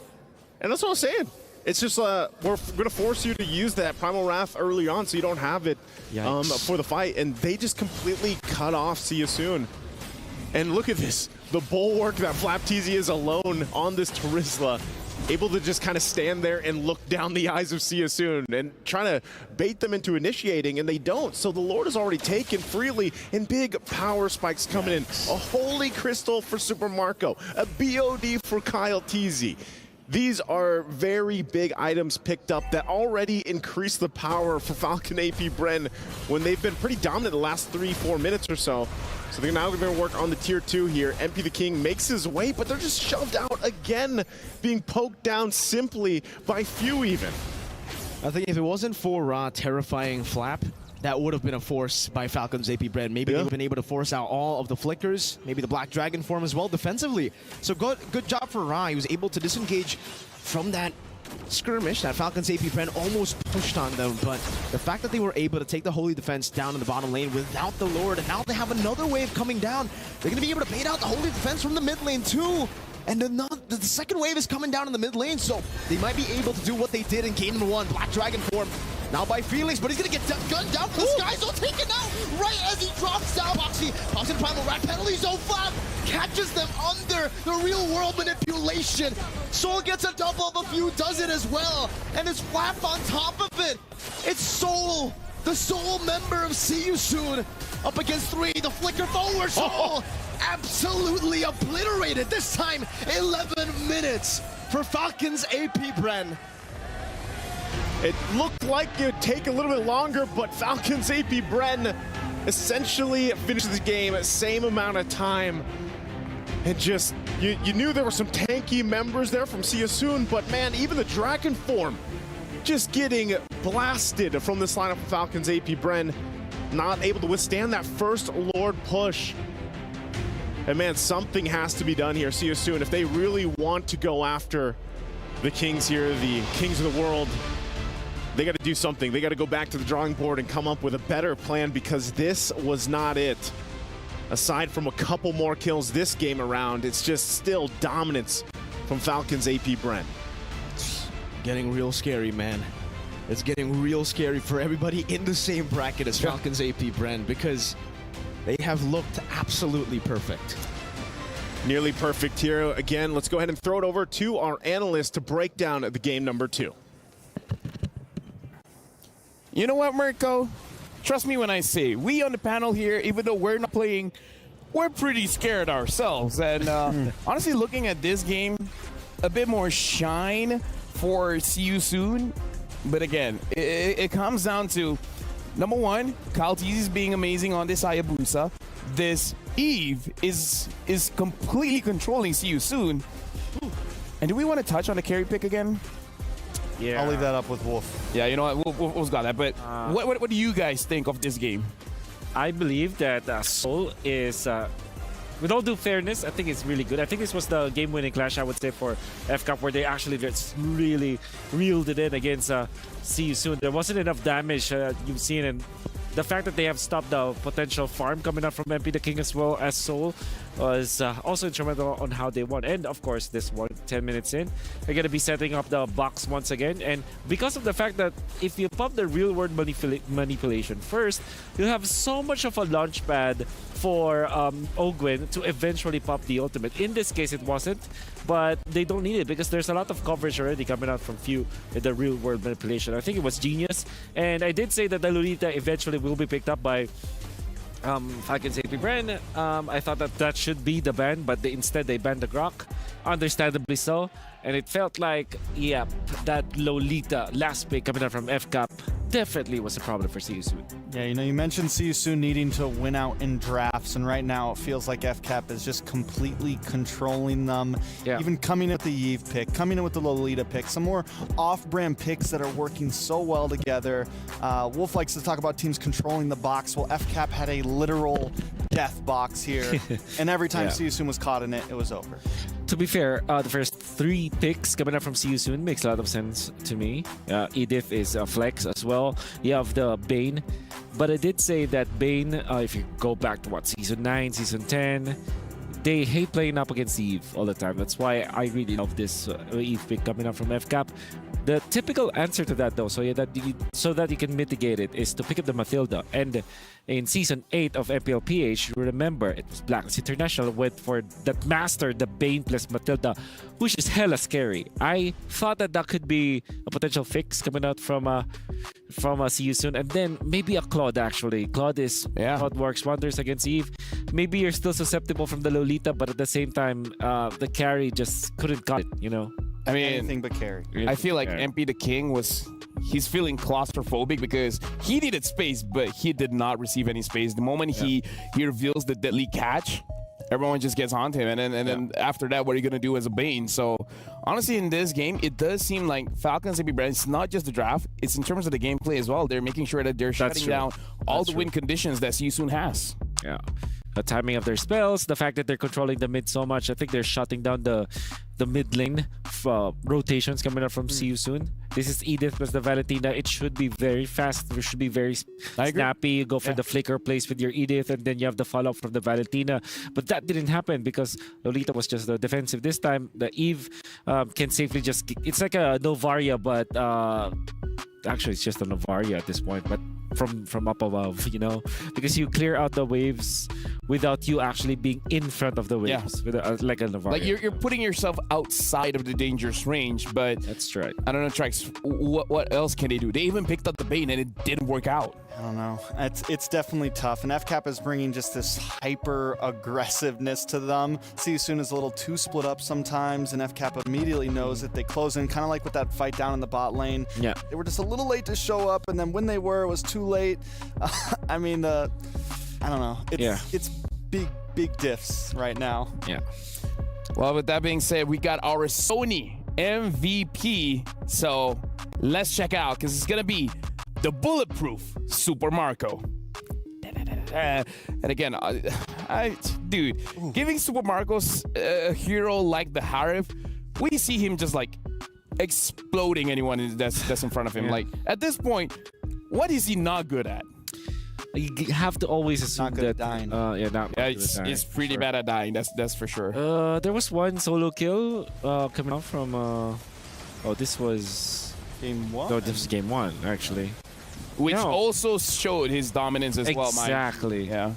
And that's what I'm saying. It's just, we're going to force you to use that Primal Wrath early on so you don't have it for the fight. And they just completely cut off Soon. And look at this. The bulwark that Flap TZ is alone on this Terizla, able to just kind of stand there and look down the eyes of Soon and trying to bait them into initiating, and they don't. So the Lord is already taken freely, and big power spikes coming in. A Holy Crystal for Super Marco, a BOD for Kyle TZ. These are very big items picked up that already increase the power for Falcon AP Bren when they've been pretty dominant the last 3-4 minutes or so. So they're now going to work on the tier 2 here. MP the King makes his way, but they're just shoved out again, being poked down simply by Few even. I think if it wasn't for terrifying Flap, that would have been a force by Falcon's AP Bren. Maybe they would have been able to force out all of the flickers, maybe the Black Dragon form as well defensively. So good job for Ra. He was able to disengage from that skirmish that Falcon's AP Bren almost pushed on them, but the fact that they were able to take the Holy Defense down in the bottom lane without the Lord, and now they have another wave coming down, they're going to be able to bait out the Holy Defense from the mid lane too. And the second wave is coming down in the mid lane, so they might be able to do what they did in Game 1. Black Dragon form now by Felix, but he's going to get gunned down from the sky, so taken out right as he drops down. Boxy pops in Primal Rack, penalty zone flat, catches them under the real world manipulation. Soul gets a double, but Few does it as well, and it's Flap on top of it. It's Soul, the Soul member of See You Soon, up against 3, the Flicker forward. Soul absolutely obliterated, this time 11 minutes for Falcon's AP Bren. It looked like it would take a little bit longer, but Falcon's AP Bren essentially finished the game at same amount of time. And just, you knew there were some tanky members there from See You Soon, but man, even the Dragon form just getting blasted from this lineup of Falcon's AP Bren, not able to withstand that first Lord push. And man, something has to be done here, See You Soon. If they really want to go after the Kings here, the Kings of the world, they got to do something. They got to go back to the drawing board and come up with a better plan, because this was not it. Aside from a couple more kills this game around, it's just still dominance from Falcon's AP Bren. Getting real scary, man. It's getting real scary for everybody in the same bracket as Falcon's AP Bren, because they have looked absolutely perfect. Nearly perfect here. Again, let's go ahead and throw it over to our analyst to break down the game number 2. You know what, Mirko? Trust me when I say, we on the panel here, even though we're not playing, we're pretty scared ourselves. And honestly, looking at this game, a bit more shine for See You Soon. But again, it comes down to, number 1, Kyle Teasy's being amazing on this Hayabusa. This Eve is completely controlling See You Soon. And do we want to touch on the carry pick again? Yeah. I'll leave that up with Wolf. Yeah, you know what, Wolf's got that. But what do you guys think of this game? I believe that Soul is, with all due fairness, I think it's really good. I think this was the game-winning clash, I would say, for FCAP, where they actually just really reeled it in against See You Soon. There wasn't enough damage you've seen, and the fact that they have stopped the potential farm coming up from MP the King as well as Soul was also instrumental on how they won. And of course, this one, 10 minutes in, they're going to be setting up the box once again. And because of the fact that if you pop the real world manipulation first, you'll have so much of a launch pad for Ogwin to eventually pop the ultimate. In this case, it wasn't, but they don't need it because there's a lot of coverage already coming out from Few in the real world manipulation. I think it was genius. And I did say that the Lolita eventually will be picked up by Falcon's AP Bren. I thought that should be the ban, but instead they banned the Grok. Understandably so. And it felt like, yeah, that Lolita last pick coming out from FCAP definitely was a problem for See You Soon. Yeah, you know, you mentioned See You Soon needing to win out in drafts, and right now it feels like FCAP is just completely controlling them. Yeah. Even coming in with the Eve pick, coming in with the Lolita pick, some more off-brand picks that are working so well together. Wolf likes to talk about teams controlling the box. Well, FCAP had a literal death box here, and every time See You Soon was caught in it, it was over. To be fair, the first 3 picks coming up from See You Soon makes a lot of sense to me. Edith is a flex as well. You have the Bane. But I did say that Bane, if you go back to Season 9, Season 10, they hate playing up against Eve all the time. That's why I really love this Eve pick coming up from FCAP. The typical answer to that, though, so that you can mitigate it, is to pick up the Mathilda. And in Season 8 of MPLPH, remember, it was Blacklist International went for that master, the Bane plus Mathilda, which is hella scary. I thought that could be a potential fix coming out from See You Soon. And then maybe a Claude, actually. Claude works wonders against Eve. Maybe you're still susceptible from the Lolita, but at the same time, the carry just couldn't cut it, you know? I mean, Anything but carry. I feel like MP the King he's feeling claustrophobic because he needed space, but he did not receive any space. The moment he reveals the deadly catch, everyone just gets onto him, and then after that, what are you gonna do as a Bane? So honestly, in this game, it does seem like Falcons and Bren, it's not just the draft; it's in terms of the gameplay as well. They're making sure that they're shutting down all the win conditions that Siusun has. Yeah. The timing of their spells, the fact that they're controlling the mid so much, I think they're shutting down the mid lane rotations coming up from Siusun. This is Edith plus the Valentina. It should be very fast. It should be very snappy. You go for the flicker plays with your Edith, and then you have the follow-up from the Valentina. But that didn't happen because Lolita was just defensive. This time, the Eve can safely just... It's like a Novaria, but... actually, it's just a Novaria at this point, but from up above, you know, because you clear out the waves without you actually being in front of the waves, with like a Novaria. Like you're putting yourself outside of the dangerous range, but that's right. I don't know, Trax. What else can they do? They even picked up the Bane and it didn't work out. I don't know. It's definitely tough, and FCAP is bringing just this hyper aggressiveness to them. Siusun is a little too split up sometimes, and FCAP immediately knows that they close in, kind of like with that fight down in the bot lane. Yeah, they were just a little late to show up, and then when they were, it was too late. I mean, I don't know. It's big diffs right now. Yeah. Well, with that being said, we got our Sony MVP. So let's check out, because it's gonna be the bulletproof Super Marco. And again, dude, giving Super Marcos a hero like the Harif, we see him just like exploding anyone that's in front of him. Like at this point, what is he not good at? You have to always assume not good that at dying. It's pretty bad at dying. That's for sure. There was one solo kill coming out from. This was game 1. No, this was game 1 actually. Which also showed his dominance as well, Mike. Exactly. Yeah.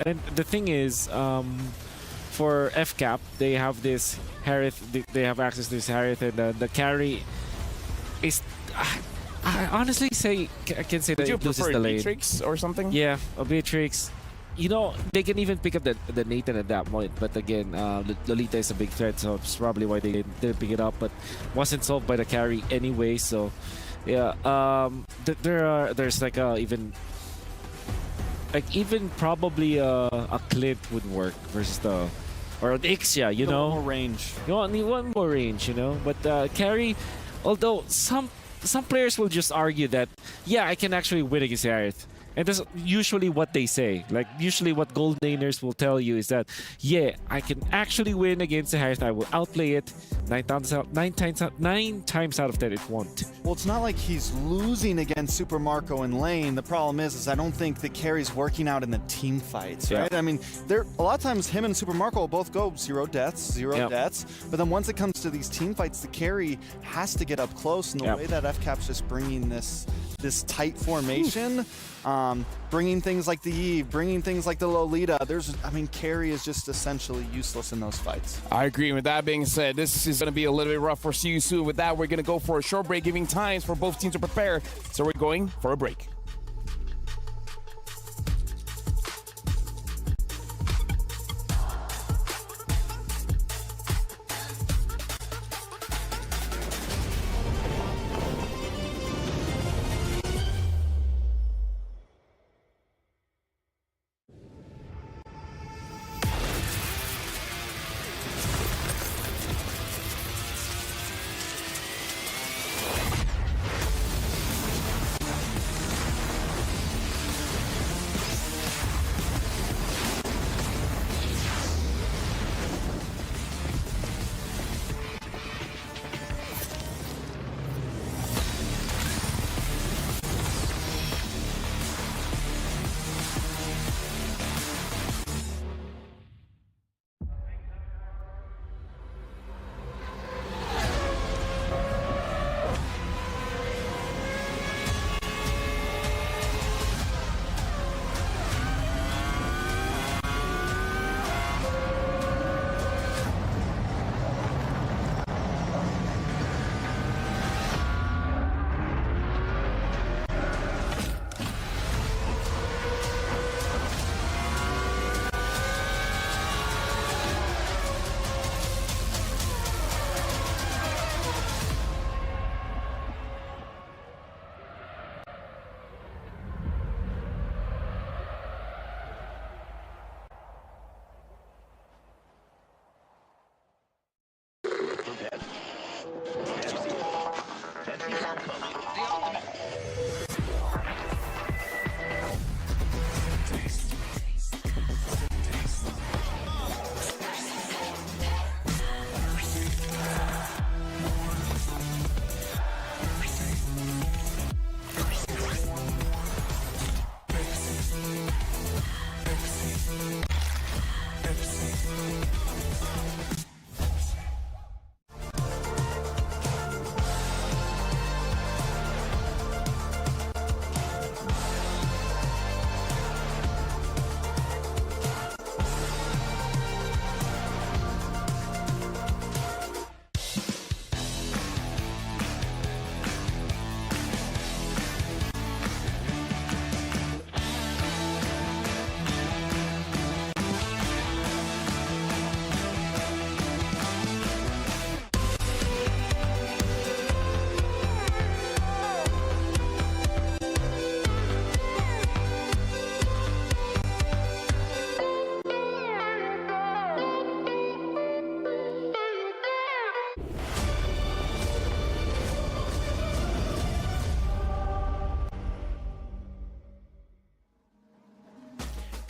And the thing is, for FCAP, they have this Harith. They have access to this Harith, and the carry is. I honestly I can say that it loses the lane. Beatrix or something? Yeah, a Beatrix. You know, they can even pick up the Nathan at that point, but again, Lolita is a big threat, so it's probably why they didn't pick it up, but wasn't solved by the carry anyway, so yeah. There's like even probably a Clint would work versus or an Ixia, you know? More range. You need one more range, you know? But carry, although some players will just argue that, yeah, I can actually win against Harith. And that's usually what they say. Like, usually what gold laners will tell you is that, yeah, I can actually win against the Harith. I will outplay it 9 times out of 10 it won't. Well, it's not like he's losing against Super Marco in lane. The problem is I don't think the carry's working out in the team fights, right? Yeah. I mean, a lot of times him and Super Marco will both go 0 deaths, 0 deaths. But then once it comes to these team fights, the carry has to get up close. And the way that FCAP's just bringing this tight formation, bringing things like the Eve, bringing things like the Lolita, carry is just essentially useless in those fights. I agree. With that being said, this is going to be a little bit rough for Siusun. With that, we're going to go for a short break, giving times for both teams to prepare. So we're going for a break.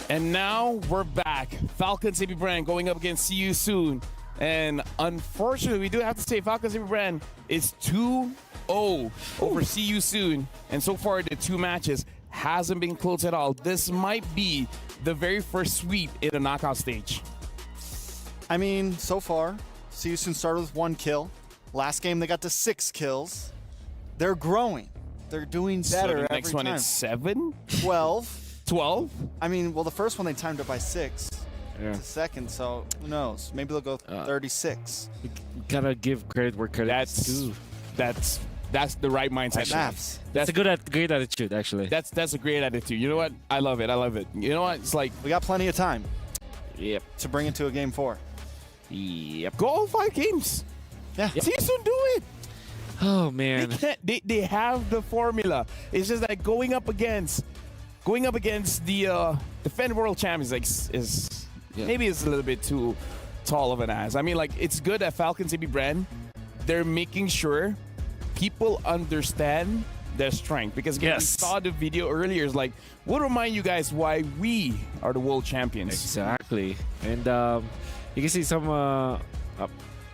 And now we're back. Falcons AB Bren going up against See You Soon. And unfortunately, we do have to say Falcons AB Bren is 2-0 over See You Soon. And so far, the two matches hasn't been close at all. This might be the very first sweep in the knockout stage. I mean, so far, See You Soon started with 1 kill. Last game, they got to 6 kills. They're growing. They're doing better So the every next one time. is 7? 12. 12? I mean, well, the first one they timed it by 6. Yeah. The second, so who knows? Maybe they'll go 36. We gotta give credit where credit's due. That's the right mindset. Maths. That's a great attitude, actually. That's a great attitude. You know what? I love it. I love it. You know what? It's like We got plenty of time Yep. to bring it to a game 4. Yep. go all 5 games. Yeah. See you soon. Do it. Oh They man. can't. They have the formula. It's just that going up against the defending world champions is maybe it's a little bit too tall of an ask. I mean, like, it's good that Falcons AB Bren, they're making sure people understand their strength, because again, Yes. we saw the video earlier. It's like, we'll remind you guys why we are the world champions. Exactly. And you can see some,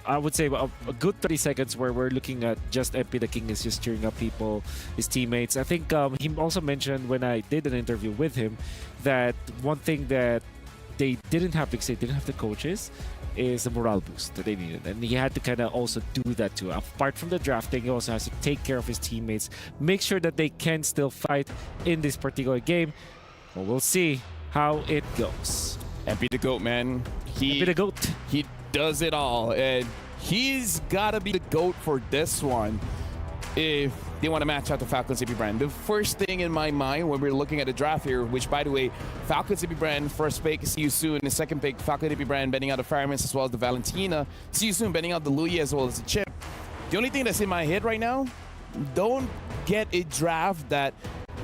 I would say a good 30 seconds where we're looking at just MP the King is just cheering up people, his teammates. I think he also mentioned when I did an interview with him that one thing that they didn't have, because they didn't have the coaches, is the morale boost that they needed. And he had to kind of also do that too. Apart from the drafting, he also has to take care of his teammates, make sure that they can still fight in this particular game. Well, we'll see how it goes. MP the GOAT, man. Be the GOAT. He does it all, and he's gotta be the GOAT for this one if they want to match out the Falcons AB Bren. The first thing in my mind when we're looking at the draft here, which, by the way, Falcons AB Bren, first pick, See You Soon. The second pick, Falcons AB Bren, betting out the Fireman's as well as the Valentina. See You Soon, betting out the Louis as well as the Chip. The only thing that's in my head right now, don't get a draft that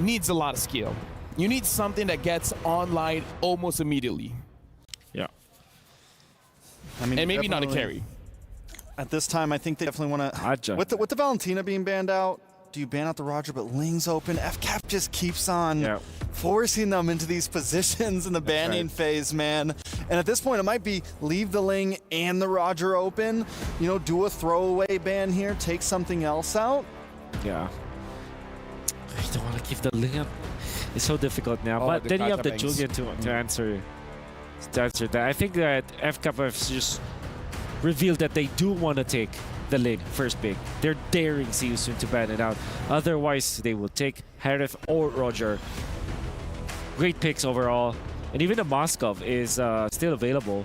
needs a lot of skill. You need something that gets online almost immediately, Yeah. I mean, and maybe not a definitely- carry. At this time, I think they definitely want Gotcha. to. With the Valentina being banned out, do you ban out the Roger? But Ling's open. FCAP just keeps on Yeah. forcing them into these positions in the banning phase, man. And at this point, it might be leave the Ling and the Roger open. You know, do a throwaway ban here. Take something else out. Yeah. I don't want to give the link up. It's so difficult now. Oh, But the then you have the Kata Julian to answer that. I think that FCAP has just revealed that they do want to take the link first pick. They're daring See You Soon to ban it out. Otherwise, they will take Harith or Roger. Great picks overall. And even the Moskov is still available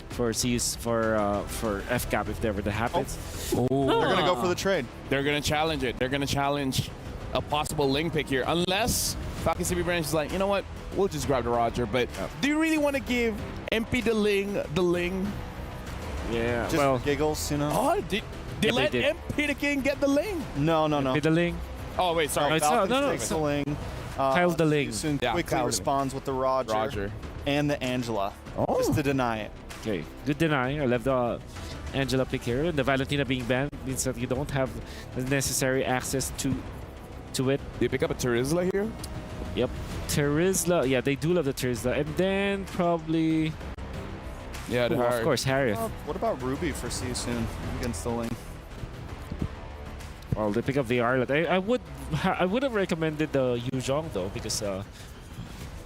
for FCAP if ever that happens. They're gonna go for the trade. They're going to challenge it. They're going to challenge a possible Ling pick here. Unless Falcons AB Bren is like, you know what? We'll just grab the Roger. But do you really want to give MP the Ling? Yeah, Just well, giggles, you know. Oh, did they let did. MP the King get the Ling? No. with the link. Oh, wait, sorry. it's not- Falcons no, takes it's the Ling. Kyle the Ling. Soon Yeah, quickly Kyle the responds with the Roger Roger. and the Angela, Oh. just to deny it. Okay, good deny. I love the Angela pick here. And the Valentina being banned means that you don't have the necessary access to it. Do you pick up a Terizla here? Yep. Terizla. Yeah, they do love the Terizla. And then probably... Yeah, the of course, Harriet. What about Ruby for See You Soon against the Ling? Well, they pick up the Arlet. I would have recommended the Yuzhong though, because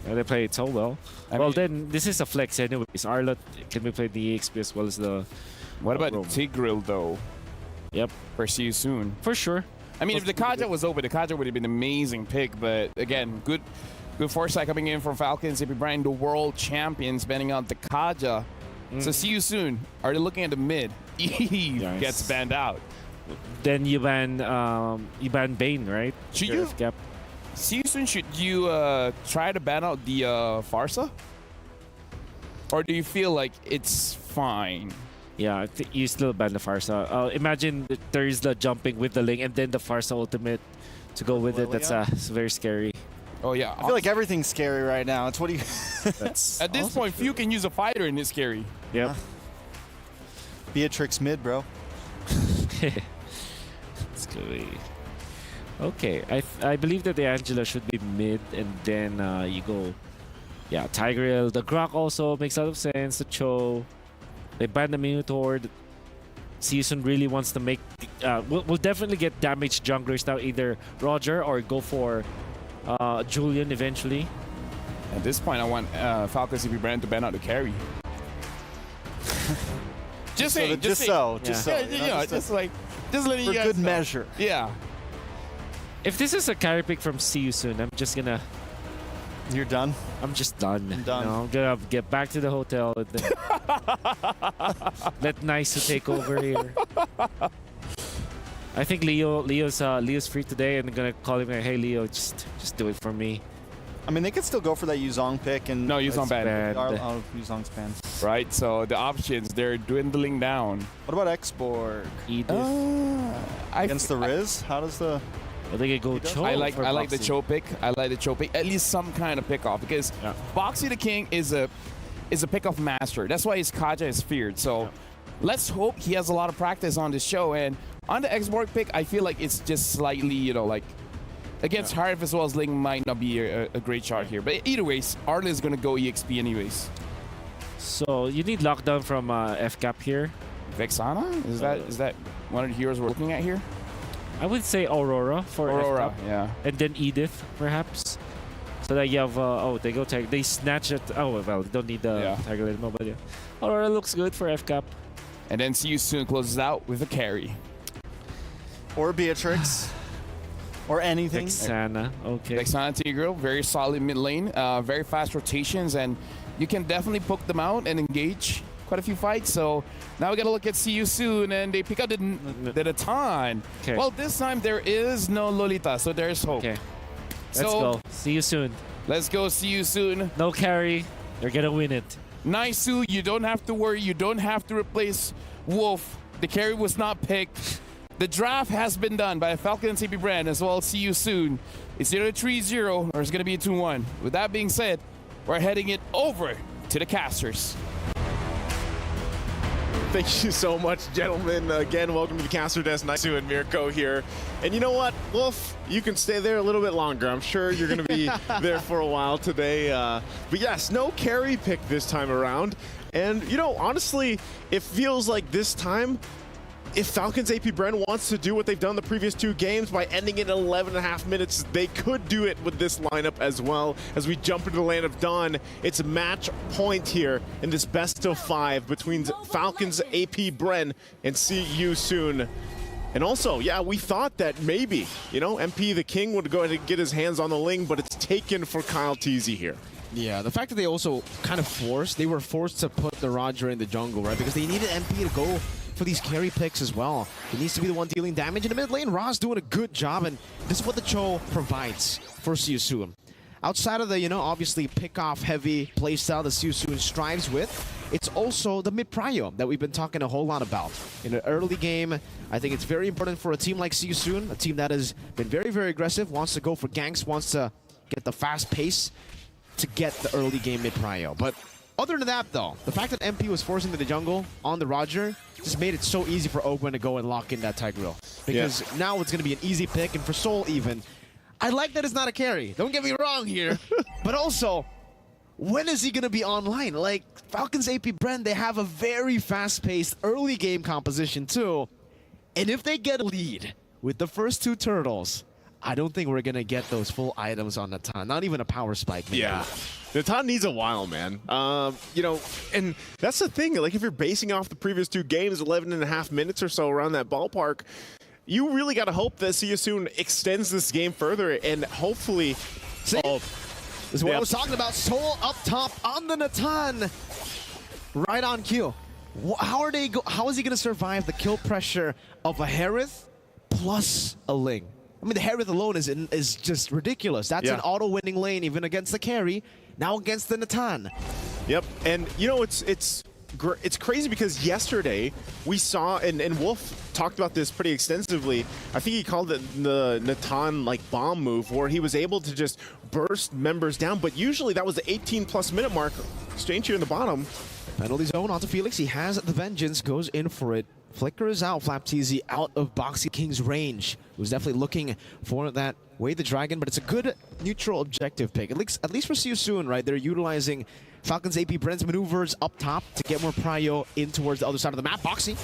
they play it so well. Then this is a flex anyways. Arlet can be played the EXP as well as the... What about Rome. Tigreal though? Yep. For See You Soon. For sure. I mean, if the Kaja was open, the Kaja would have been an amazing pick. But again, good foresight coming in from Falcons. If you bring the world champions, banning out the Kaja. So See You Soon. Are they looking at the mid? Eve gets banned out. Then you ban Bane, right? Should Your you F-cap. See You Soon? Should you try to ban out the Farsa, or do you feel like it's fine? Yeah, I think you still ban the Farsa. Imagine that there is the jumping with the Ling and then the Farsa ultimate to go with it. That's it's very scary. Oh yeah. I feel like everything's scary right now. It's what do you... That's At this point, few can use a fighter and it's scary. Yep. Beatrix mid, bro. It's gonna be... Okay, I believe that the Angela should be mid, and then you go... Yeah, Tigreal. The Grok also makes a lot of sense. The Cho. They ban the Minotaur. Season really wants to make... we'll definitely get damaged junglers now. Either Roger or go for Julian eventually. At this point, I want Falcons CP Bren to ban out the carry. Just saying. Just saying. so. Just letting For you guys good know. measure. Yeah. If this is a carry pick from See You Soon, I'm just gonna... You're done? I'm just done. I'm done. You know, I'm gonna get back to the hotel and then let Nice take over here. I think Leo's free today, and I'm gonna call him like, hey Leo, just do it for me. I mean, they could still go for that Yuzong pick and... No, Yuzong banned. Oh, Yuzong's banned. Right. So the options, they're dwindling down. What about X-Borg? Edith. Against the Riz? How does the... I think I go Cho. I like the Boxy. Cho pick. I like the Cho pick. At least some kind of pick off, because Boxy the King is a pick off master. That's why his Kaja is feared. So let's hope he has a lot of practice on this show. And on the X-Borg pick, I feel like it's just slightly, like against Harif as well as Ling might not be a great shot here. But either ways, Arlen is gonna go EXP anyways. So you need lockdown from F-cap here. Vexana? Is that one of the heroes we're looking at here? I would say Aurora for Aurora, F-cap. yeah. And then Edith, perhaps. So that you have, they go tag. They snatch it. Oh, well, they don't need the Tiger anymore, but yeah. Aurora looks good for F-cap. And then See You Soon closes out with a carry. Or Beatrix. Or anything. Vexana, okay. Vexana Tigreal, very solid mid lane, very fast rotations, and you can definitely poke them out and engage quite a few fights. So now we got to look at See You Soon, and they pick up the Natan. Okay. Well, this time there is no Lolita, so there's hope. Okay. Let's go. See you soon. Let's go. See You Soon. No carry. You're going to win it. Naisu, you don't have to worry. You don't have to replace Wolf. The carry was not picked. The draft has been done by Falcon and CP Bren as well. See You Soon. It's either 3-0 or it's going to be a 2-1. With that being said, we're heading it over to the casters. Thank you so much, gentlemen. Again, welcome to the Caster Desk. Naisu and Mirko here. And you know what, Wolf, you can stay there a little bit longer. I'm sure you're going to be there for a while today. But yes, no carry pick this time around. And, you know, honestly, it feels like this time, if Falcons AP Bren wants to do what they've done the previous two games by ending it in 11.5 minutes, they could do it with this lineup as well. As we jump into the land of Dawn, it's match point here in this best of 5 between Falcons AP Bren and See You Soon. And also, yeah, we thought that maybe, you know, MP the King would go ahead and get his hands on the Ling, but it's taken for Kyle Teasy here. Yeah, the fact that they also kind of were forced to put the Roger in the jungle, right? Because they needed MP to go for these carry picks as well. He needs to be the one dealing damage in the mid lane. Ra's doing a good job, and this is what the Cho provides for See You Soon. Outside of the, you know, obviously pick-off heavy playstyle that See You Soon strives with, it's also the mid-prio that we've been talking a whole lot about. In the early game, I think it's very important for a team like See You Soon, a team that has been very, very aggressive, wants to go for ganks, wants to get the fast pace to get the early game mid-prio. But Other than that, though, the fact that MP was forced into the jungle on the Roger just made it so easy for Ogwen to go and lock in that Tigreal. Because now it's going to be an easy pick, and for Soul even, I like that it's not a carry. Don't get me wrong here. But also, when is he going to be online? Like, Falcons AP Bren, they have a very fast-paced early game composition too. And if they get a lead with the first 2 turtles, I don't think we're going to get those full items on Natan. Not even a power spike, maybe. Yeah. Natan needs a while, man. You know, and that's the thing. Like, if you're basing off the previous 2 games, 11.5 minutes or so around that ballpark, you really got to hope that See You Soon extends this game further and hopefully... See? This is what I was talking about. Soul up top on the Natan. Right on cue. How is he going to survive the kill pressure of a Harith plus a Ling? I mean, the Harith alone is just ridiculous. That's an auto-winning lane even against the carry. Now against the Natan. Yep, and you know, it's crazy because yesterday we saw, and Wolf talked about this pretty extensively. I think he called it the Natan like bomb move, where he was able to just burst members down. But usually that was the 18+ minute mark. Strange here in the bottom. Penalty zone onto Felix. He has the vengeance, goes in for it. Flicker is out. Flapteezy out of Boxy King's range. Who's definitely looking for that Way the Dragon, but it's a good neutral objective pick. At least for See You Soon, right? They're utilizing Falcons AP Bren's maneuvers up top to get more prio in towards the other side of the map. Boxy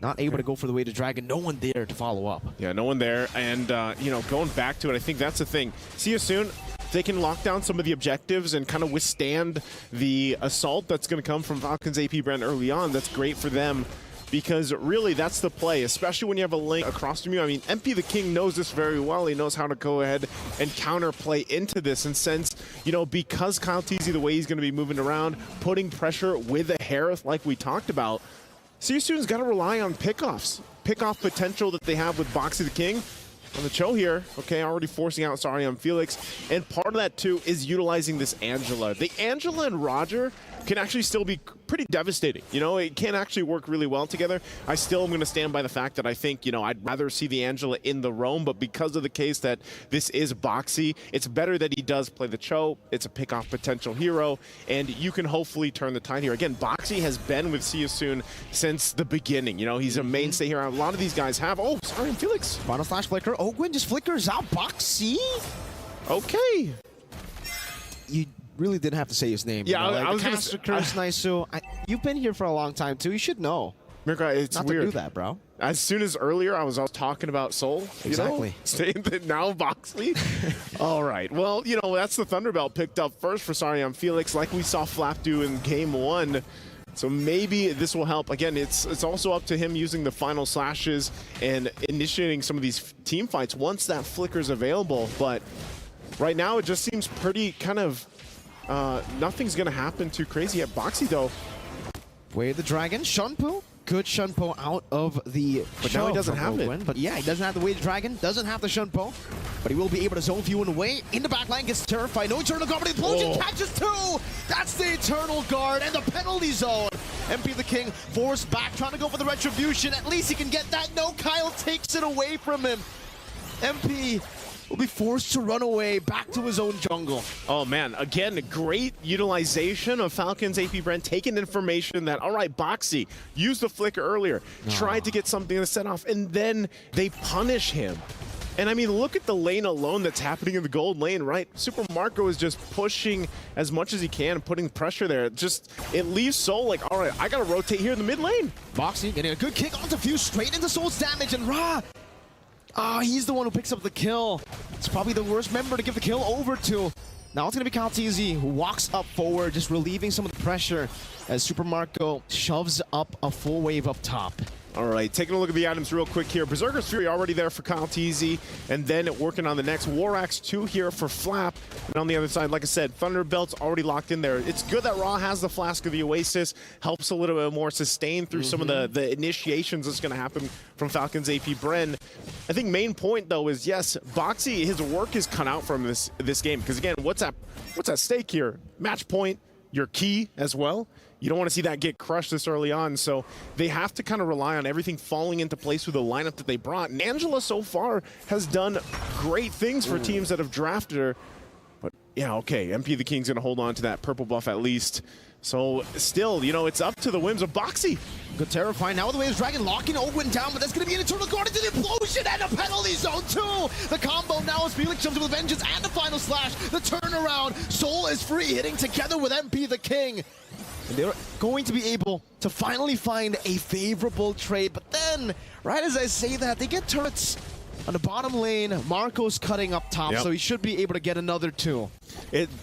not able to go for the Way the Dragon. No one there to follow up. Yeah, no one there. And, you know, going back to it, I think that's the thing. See You Soon, they can lock down some of the objectives and kind of withstand the assault that's going to come from Falcons AP Bren early on. That's great for them. Because really, that's the play, especially when you have a link across from you. I mean, MP the King knows this very well. He knows how to go ahead and counterplay into this. And since, you know, because Kyle Teasy, the way he's going to be moving around, putting pressure with a Harith like we talked about, See You Soon's got to rely on pickoff potential that they have with Boxy the King. On the Cho here, okay, already forcing out Sorry on Felix. And part of that, too, is utilizing this Angela. The Angela and Roger can actually still be pretty devastating. You know, it can actually work really well together. I still am going to stand by the fact that I think, you know, I'd rather see the Angela in the roam, but because of the case that this is Boxy, it's better that he does play the Cho. It's a pick-off potential hero, and you can hopefully turn the tide here. Again, Boxy has been with See You Soon since the beginning. You know, he's a mainstay here. A lot of these guys have. Oh, Sorry on Felix. Final slash flicker. Ogwen just flickers out. Boxy? Okay. You really didn't have to say his name. Yeah, you know? Like, I was going to Curse Naisu. You've been here for a long time, too. You should know. Mirka, it's not weird. to do that, bro. As soon as earlier I was talking about Soul, exactly. You know, saying that now Boxley. All right, well, you know, that's the Thunderbelt picked up first for Sorry on Felix, like we saw Flap do in game 1. So maybe this will help. Again, it's also up to him using the final slashes and initiating some of these team fights once that flicker's available. But right now it just seems pretty kind of nothing's going to happen too crazy at Boxy, though. Way the Dragon. Shunpo. Good Shunpo out of the But now he doesn't have it. But yeah, he doesn't have the Way the Dragon. Doesn't have the Shunpo. But he will be able to zone Few away. In the back line, gets terrified. No Eternal Guard, but the Implosion catches 2. That's the Eternal Guard and the penalty zone. MP the King forced back, trying to go for the Retribution. At least he can get that. No, Kyle takes it away from him. MP will be forced to run away back to his own jungle. Oh man, again, great utilization of Falcons AP Bren, taking information that, all right, Boxy used the flicker earlier, tried to get something to set off, and then they punish him. And I mean, look at the lane alone that's happening in the gold lane, right? Super Marco is just pushing as much as he can, putting pressure there. It leaves Soul like, all right, I gotta rotate here in the mid lane. Boxy getting a good kick onto Few, straight into Soul's damage, and Ra, he's the one who picks up the kill. It's probably the worst member to give the kill over to. Now it's going to be Kyle TZ who walks up forward, just relieving some of the pressure as Super Marco shoves up a full wave up top. All right, taking a look at the items real quick here. Berserker's Fury already there for Kyle TZ, and then working on the next. War Axe 2 here for Flap. And on the other side, like I said, Thunderbelt's already locked in there. It's good that Raw has the Flask of the Oasis, helps a little bit more sustain through some of the initiations that's going to happen from Falcons AP Bren. I think main point, though, is yes, Boxy, his work is cut out from this game. Because again, what's at stake here? Match point, your key as well. You don't want to see that get crushed this early on, so they have to kind of rely on everything falling into place with the lineup that they brought. And Angela so far has done great things for teams that have drafted her, but yeah, okay, MP the King's going to hold on to that purple buff at least. So still, you know, it's up to the whims of Boxy. Good Terrify now with the Waves Dragon locking Ogwin down, but that's going to be an Eternal Guard into the Implosion and a penalty zone too! The combo now as Felix jumps in with Vengeance and the final slash. The turnaround, Soul is free, hitting together with MP the King. And they're going to be able to finally find a favorable trade, but then, right as I say that, they get turrets on the bottom lane. Marco's cutting up top, so he should be able to get another 2.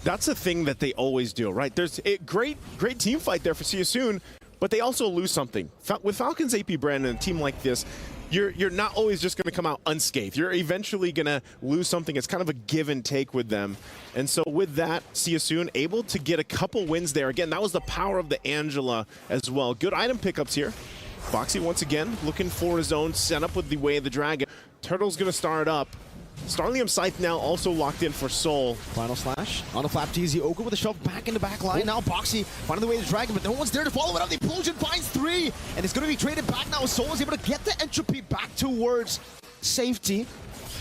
That's a thing that they always do, right? There's a great team fight there for See You Soon, but they also lose something. With Falcons AP Bren and a team like this, you're not always just going to come out unscathed. You're eventually going to lose something. It's kind of a give and take with them. And so with that, See You Soon able to get a couple wins there. Again, that was the power of the Angela as well. Good item pickups here. Boxy once again looking for his own setup with the Way of the Dragon. Turtle's going to start up. Starlium Scythe now also locked in for Soul. Final slash on the flap TZ. Oka with a shove back in the back line. Now Boxy finding the way to Dragon, but no one's there to follow it up. The Implosion finds 3, and it's going to be traded back now. Soul is able to get the entropy back towards safety.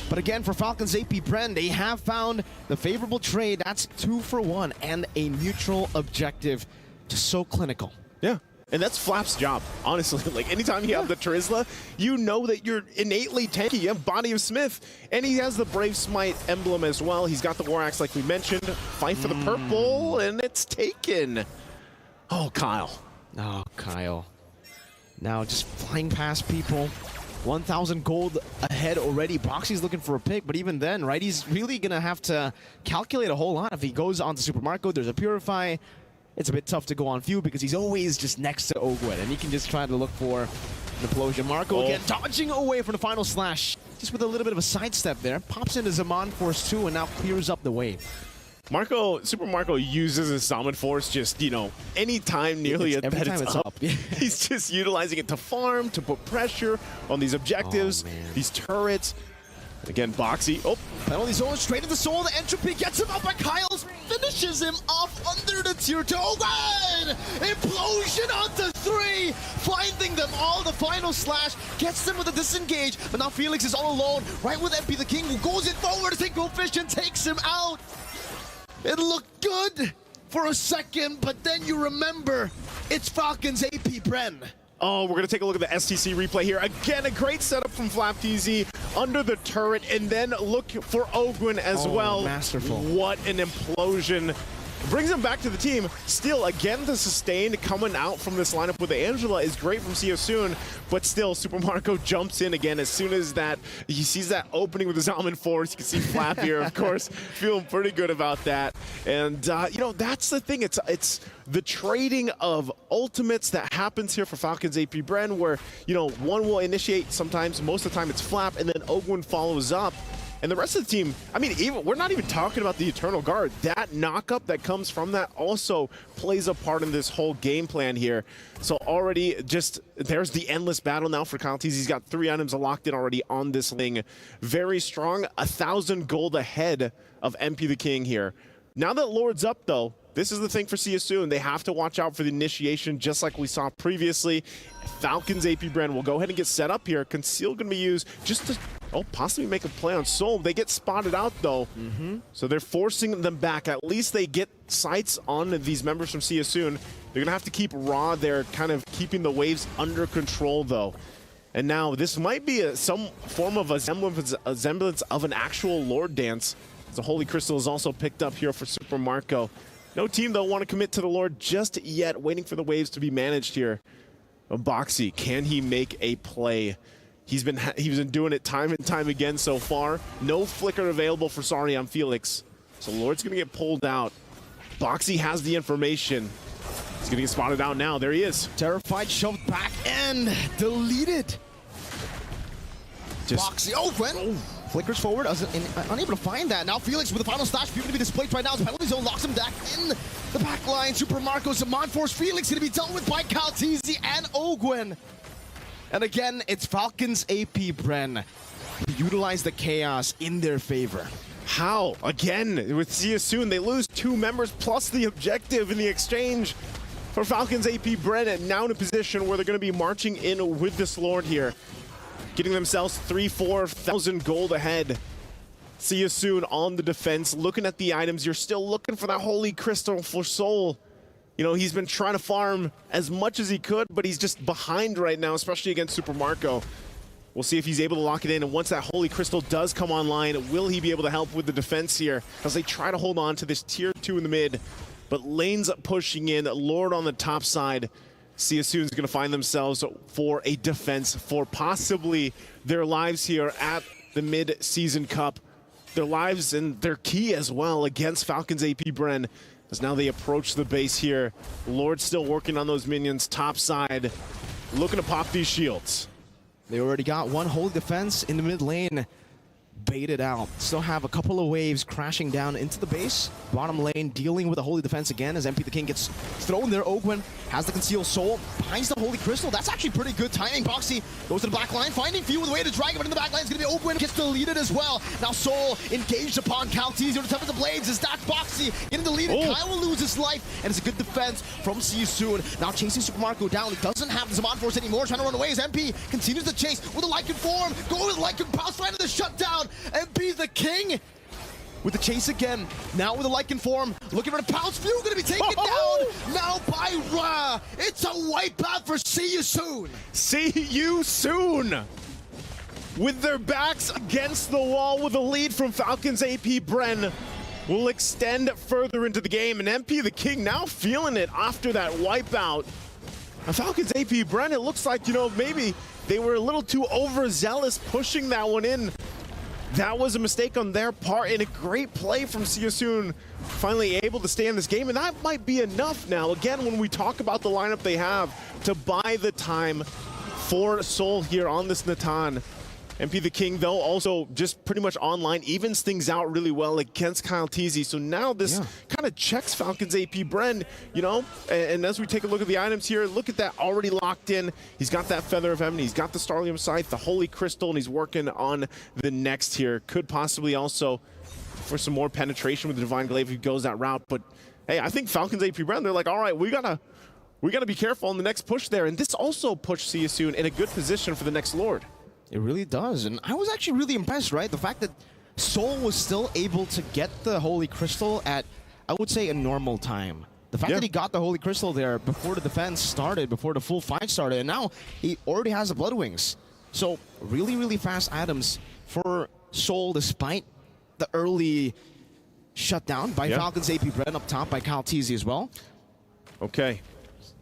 But again, for Falcons AP Bren, they have found the favorable trade. That's 2 for 1 and a neutral objective. Just so clinical. Yeah. And that's Flap's job, honestly. Like, anytime you have the Trizla, you know that you're innately tanky. You have Body of Smith, and he has the Brave Smite emblem as well. He's got the War Axe, like we mentioned. Fight for the purple, and it's taken. Oh, Kyle. Oh, Kyle. Now just flying past people. 1,000 gold ahead already. Boxy's looking for a pick, but even then, right, he's really going to have to calculate a whole lot. If he goes on to Super Marco, there's a Purify. It's a bit tough to go on Few because he's always just next to Ogwin, and he can just try to look for an Implosion. Marco again dodging away from the final slash, just with a little bit of a sidestep there. Pops into Zaman Force 2 and now clears up the wave. Super Marco uses his Summon Force just, you know, anytime nearly every that time it's it's up. up. He's just utilizing it to farm, to put pressure on these objectives, these turrets. Again, Boxy. Oh, penalty zone straight to the Soul. The entropy gets him up, but Kyle's finishes him off under the tier 2. Oh, God! Implosion onto 3, finding them all. The final slash gets them with a disengage, but now Felix is all alone, right with MP the King, who goes in forward. Synchro Fish and takes him out. It looked good for a second, but then you remember it's Falcons AP Bren. Oh, we're going to take a look at the STC replay here. Again, a great setup from Flap TZ under the turret, and then look for Ogwin as well. Masterful. What an implosion. Brings him back to the team. Still, again, the sustain coming out from this lineup with the Angela is great from See You Soon, but still, Super Marco jumps in again as soon as that he sees that opening with his Almond Force. You can see Flap here, of course, feeling pretty good about that. And, you know, that's the thing. It's the trading of ultimates that happens here for Falcons AP Bren, where, you know, one will initiate sometimes, most of the time it's Flap, and then Ogwin follows up. And the rest of the team, I mean, we're not even talking about the Eternal Guard. That knockup that comes from that also plays a part in this whole game plan here. So already just, there's the endless battle now for Kyle Tease. He's got 3 items locked in already on this thing. Very strong, 1,000 gold ahead of MP the King here. Now that Lord's up though, this is the thing for See You Soon. They have to watch out for the initiation, just like we saw previously. Falcons AP Bren will go ahead and get set up here. Conceal going to be used just to possibly make a play on Soul. They get spotted out though, so they're forcing them back. At least they get sights on these members from See You Soon. They're going to have to keep Raw there, kind of keeping the waves under control though. And now this might be some form of a semblance of an actual Lord dance. The Holy Crystal is also picked up here for Super Marco. No team, though, want to commit to the Lord just yet, waiting for the waves to be managed here. Boxy, can he make a play? He's been doing it time and time again so far. No flicker available for Sorry on Felix. So Lord's going to get pulled out. Boxy has the information. He's going to get spotted out now. There he is. Terrified, shoved back and deleted. Boxy, Gwen. Flickers forward, unable to find that. Now Felix with the final slash, going to be displayed right now. His penalty zone locks him back in the back line. Super Marco, Zaman Force, Felix going to be dealt with by Kaltizi and Ogwin. And again, it's Falcons AP Bren. Utilize the chaos in their favor. How? Again, with See You Soon, they lose 2 members plus the objective in the exchange for Falcons AP Bren, and now in a position where they're going to be marching in with this Lord here. Getting themselves 3,000–4,000 gold ahead. See you soon on the defense. Looking at the items, you're still looking for that Holy Crystal for Soul. You know, he's been trying to farm as much as he could, but he's just behind right now, especially against Super Marco. We'll see if he's able to lock it in, and once that Holy Crystal does come online, will he be able to help with the defense here as they try to hold on to this tier 2 in the mid. But lanes pushing in, Lord on the top side. CSU's going to find themselves for a defense for possibly their lives here at the mid-season cup. Their lives and their key as well against Falcons AP Bren, as now they approach the base here. Lord still working on those minions top side, looking to pop these shields. They already got one Holy Defense in the mid lane baited out. Still have a couple of waves crashing down into the base. Bottom lane dealing with a Holy Defense again as MP the King gets thrown there. Ogwin has the Concealed Soul, finds the Holy Crystal. That's actually pretty good timing. Boxy goes to the back line, finding Few with a way to drag him, but in the back line is going to be Ogwin, gets deleted as well. Now Soul engaged upon Caltese on the top of the blades as that's Boxy getting deleted. Kyle will lose his life, and it's a good defense from See You Soon. Now chasing Super Marco down. He doesn't have the Zaman Force anymore, trying to run away as MP continues to chase with a Lycan form. Going with Lycan Pounce right into the shutdown. MP the King with the chase again. Now with a Lycan form, looking for the Pounce. Few going to be taken down now by Ra. It's a wipeout for See You Soon. See You Soon! With their backs against the wall with a lead from Falcons AP Bren will extend further into the game, and MP the King now feeling it after that wipeout. And Falcons AP Bren, it looks like, you know, maybe they were a little too overzealous pushing that one in. That was a mistake on their part, and a great play from See You Soon, finally able to stay in this game, and that might be enough now. Again, when we talk about the lineup they have to buy the time for Soul here on this Natan. MP the King, though, also just pretty much online, evens things out really well against Kyle Teasy. So now this kind of checks Falcons AP Bren, you know, and as we take a look at the items here, look at that already locked in. He's got that Feather of Heaven, he's got the Starlium Scythe, the Holy Crystal, and he's working on the next here. Could possibly also for some more penetration with the Divine Glaive if he goes that route. But hey, I think Falcons AP Bren, they're like, all right, we gotta be careful on the next push there. And this also pushed See You Soon in a good position for the next Lord. It really does, and I was actually really impressed, right? The fact that Soul was still able to get the Holy Crystal at, I would say, a normal time. The fact that he got the Holy Crystal there before the defense started, before the full fight started, and now he already has the Blood Wings. So really, really fast items for Soul despite the early shutdown by Falcons AP Bren up top by Kyle Teasy as well. Okay.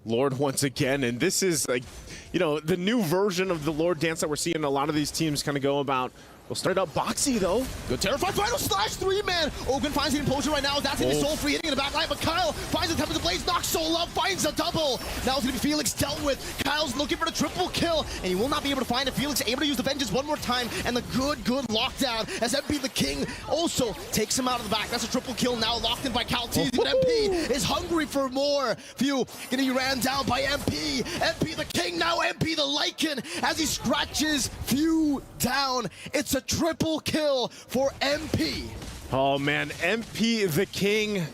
Lord once again, and this is like, you know, the new version of the Lord dance that we're seeing a lot of these teams kind of go about. We'll start out Boxy, though. Good terrified final slash 3-man. Ogren finds the implosion right now. That's going to be Soul free hitting in the back line, but Kyle finds the top of the blades, knocks Soul up, finds a double. Now it's going to be Felix dealt with. Kyle's looking for the triple kill, and he will not be able to find it. Felix able to use the vengeance one more time, and the good lockdown as MP the King also takes him out of the back. That's a triple kill now locked in by Cal Teasy, but MP is hungry for more. Few going to be ran down by MP. MP the King, now MP the Lycan as he scratches Few down. It's a triple kill for MP. Oh man, MP the King.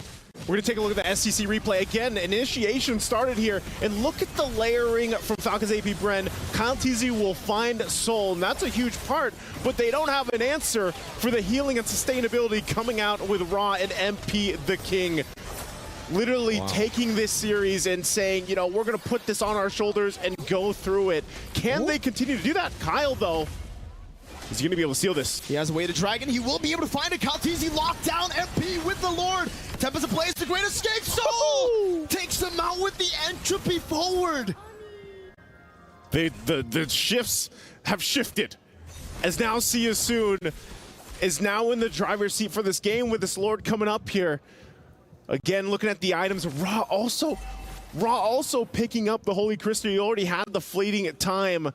We're gonna take a look at the SCC replay again. Initiation started here, and look at the layering from Falcons AP Bren. Kyle Teasy will find Soul, and that's a huge part, but they don't have an answer for the healing and sustainability coming out with Raw and MP the King. Literally taking this series and saying, you know, we're gonna put this on our shoulders and go through it. Can they continue to do that? Kyle, though, is he going to be able to seal this? He has a way to Dragon. He will be able to find it. Caltese locked down. MP with the Lord. Tempest plays the great escape. Soul takes him out with the entropy forward. The shifts have shifted. As now See You Soon is now in the driver's seat for this game with this Lord coming up here. Again, looking at the items. Raw also picking up the Holy Crystal. He already had the fleeting time.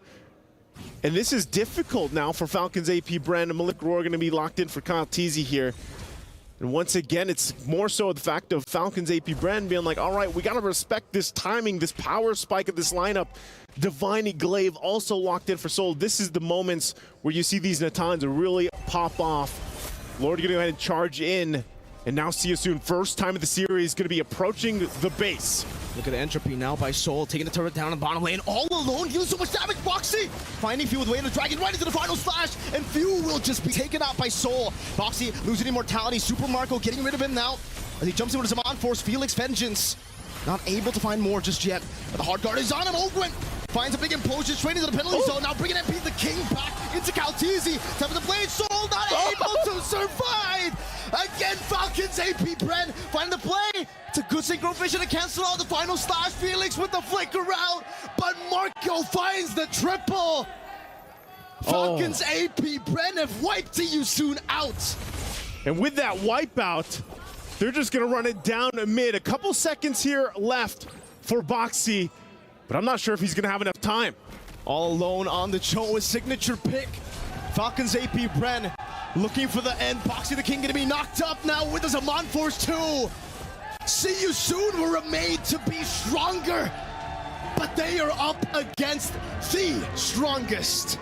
And this is difficult now for Falcons AP Bren and Malik Roar going to be locked in for Kyle Teasy here. And once again, it's more so the fact of Falcons AP Bren being like, all right, we got to respect this timing, this power spike of this lineup. Divine Glaive also locked in for Soul. This is the moments where you see these Natans really pop off. Lord going to go ahead and charge in. And now See You Soon, first time of the series, going to be approaching the base. Look at the entropy now by Soul, taking the turret down in the bottom lane, all alone, dealing so much damage. Boxy finding Few with way in the dragon right into the final slash, and Few will just be taken out by Soul. Boxy losing immortality, Super Marco getting rid of him now as he jumps into his Zaman Force, Felix Vengeance. Not able to find more just yet, but the hard guard is on him. Ogwin finds a big implosion straight into the penalty zone, now bringing MP the King back into Kaltizi. Top of the blade, Soul not able to survive! Again, Falcons AP Bren find the play. It's a good synchro to cancel out the final slash. Felix with the flicker out, but Marco finds the triple. Falcons AP Bren have wiped you soon out. And with that wipeout, they're just gonna run it down mid. A couple seconds here left for Boxy, but I'm not sure if he's gonna have enough time. All alone on the Joe, his signature pick. Falcons AP Bren looking for the end. Boxy the King gonna be knocked up now with the Zaman Force 2. See you soon were made to be stronger, but they are up against the strongest.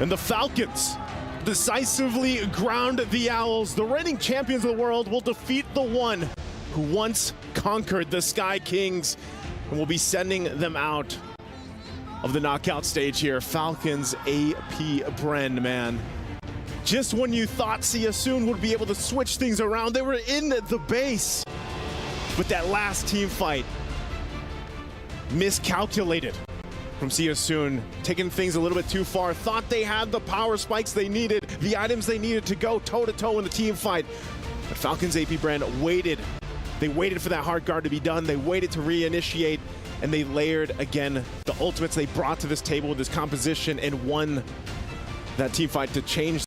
And the Falcons decisively ground the Owls. The reigning champions of the world will defeat the one who once conquered the Sky Kings, and will be sending them out of the knockout stage here. Falcons AP Bren, man. Just when you thought Sia Soon would be able to switch things around, they were in the base. But that last team fight, miscalculated from Sia Soon, taking things a little bit too far. Thought they had the power spikes they needed, the items they needed to go toe-to-toe in the team fight. But Falcons AP Bren waited. They waited for that hard guard to be done. They waited to reinitiate, and they layered again the ultimates they brought to this table with this composition and won that team fight to change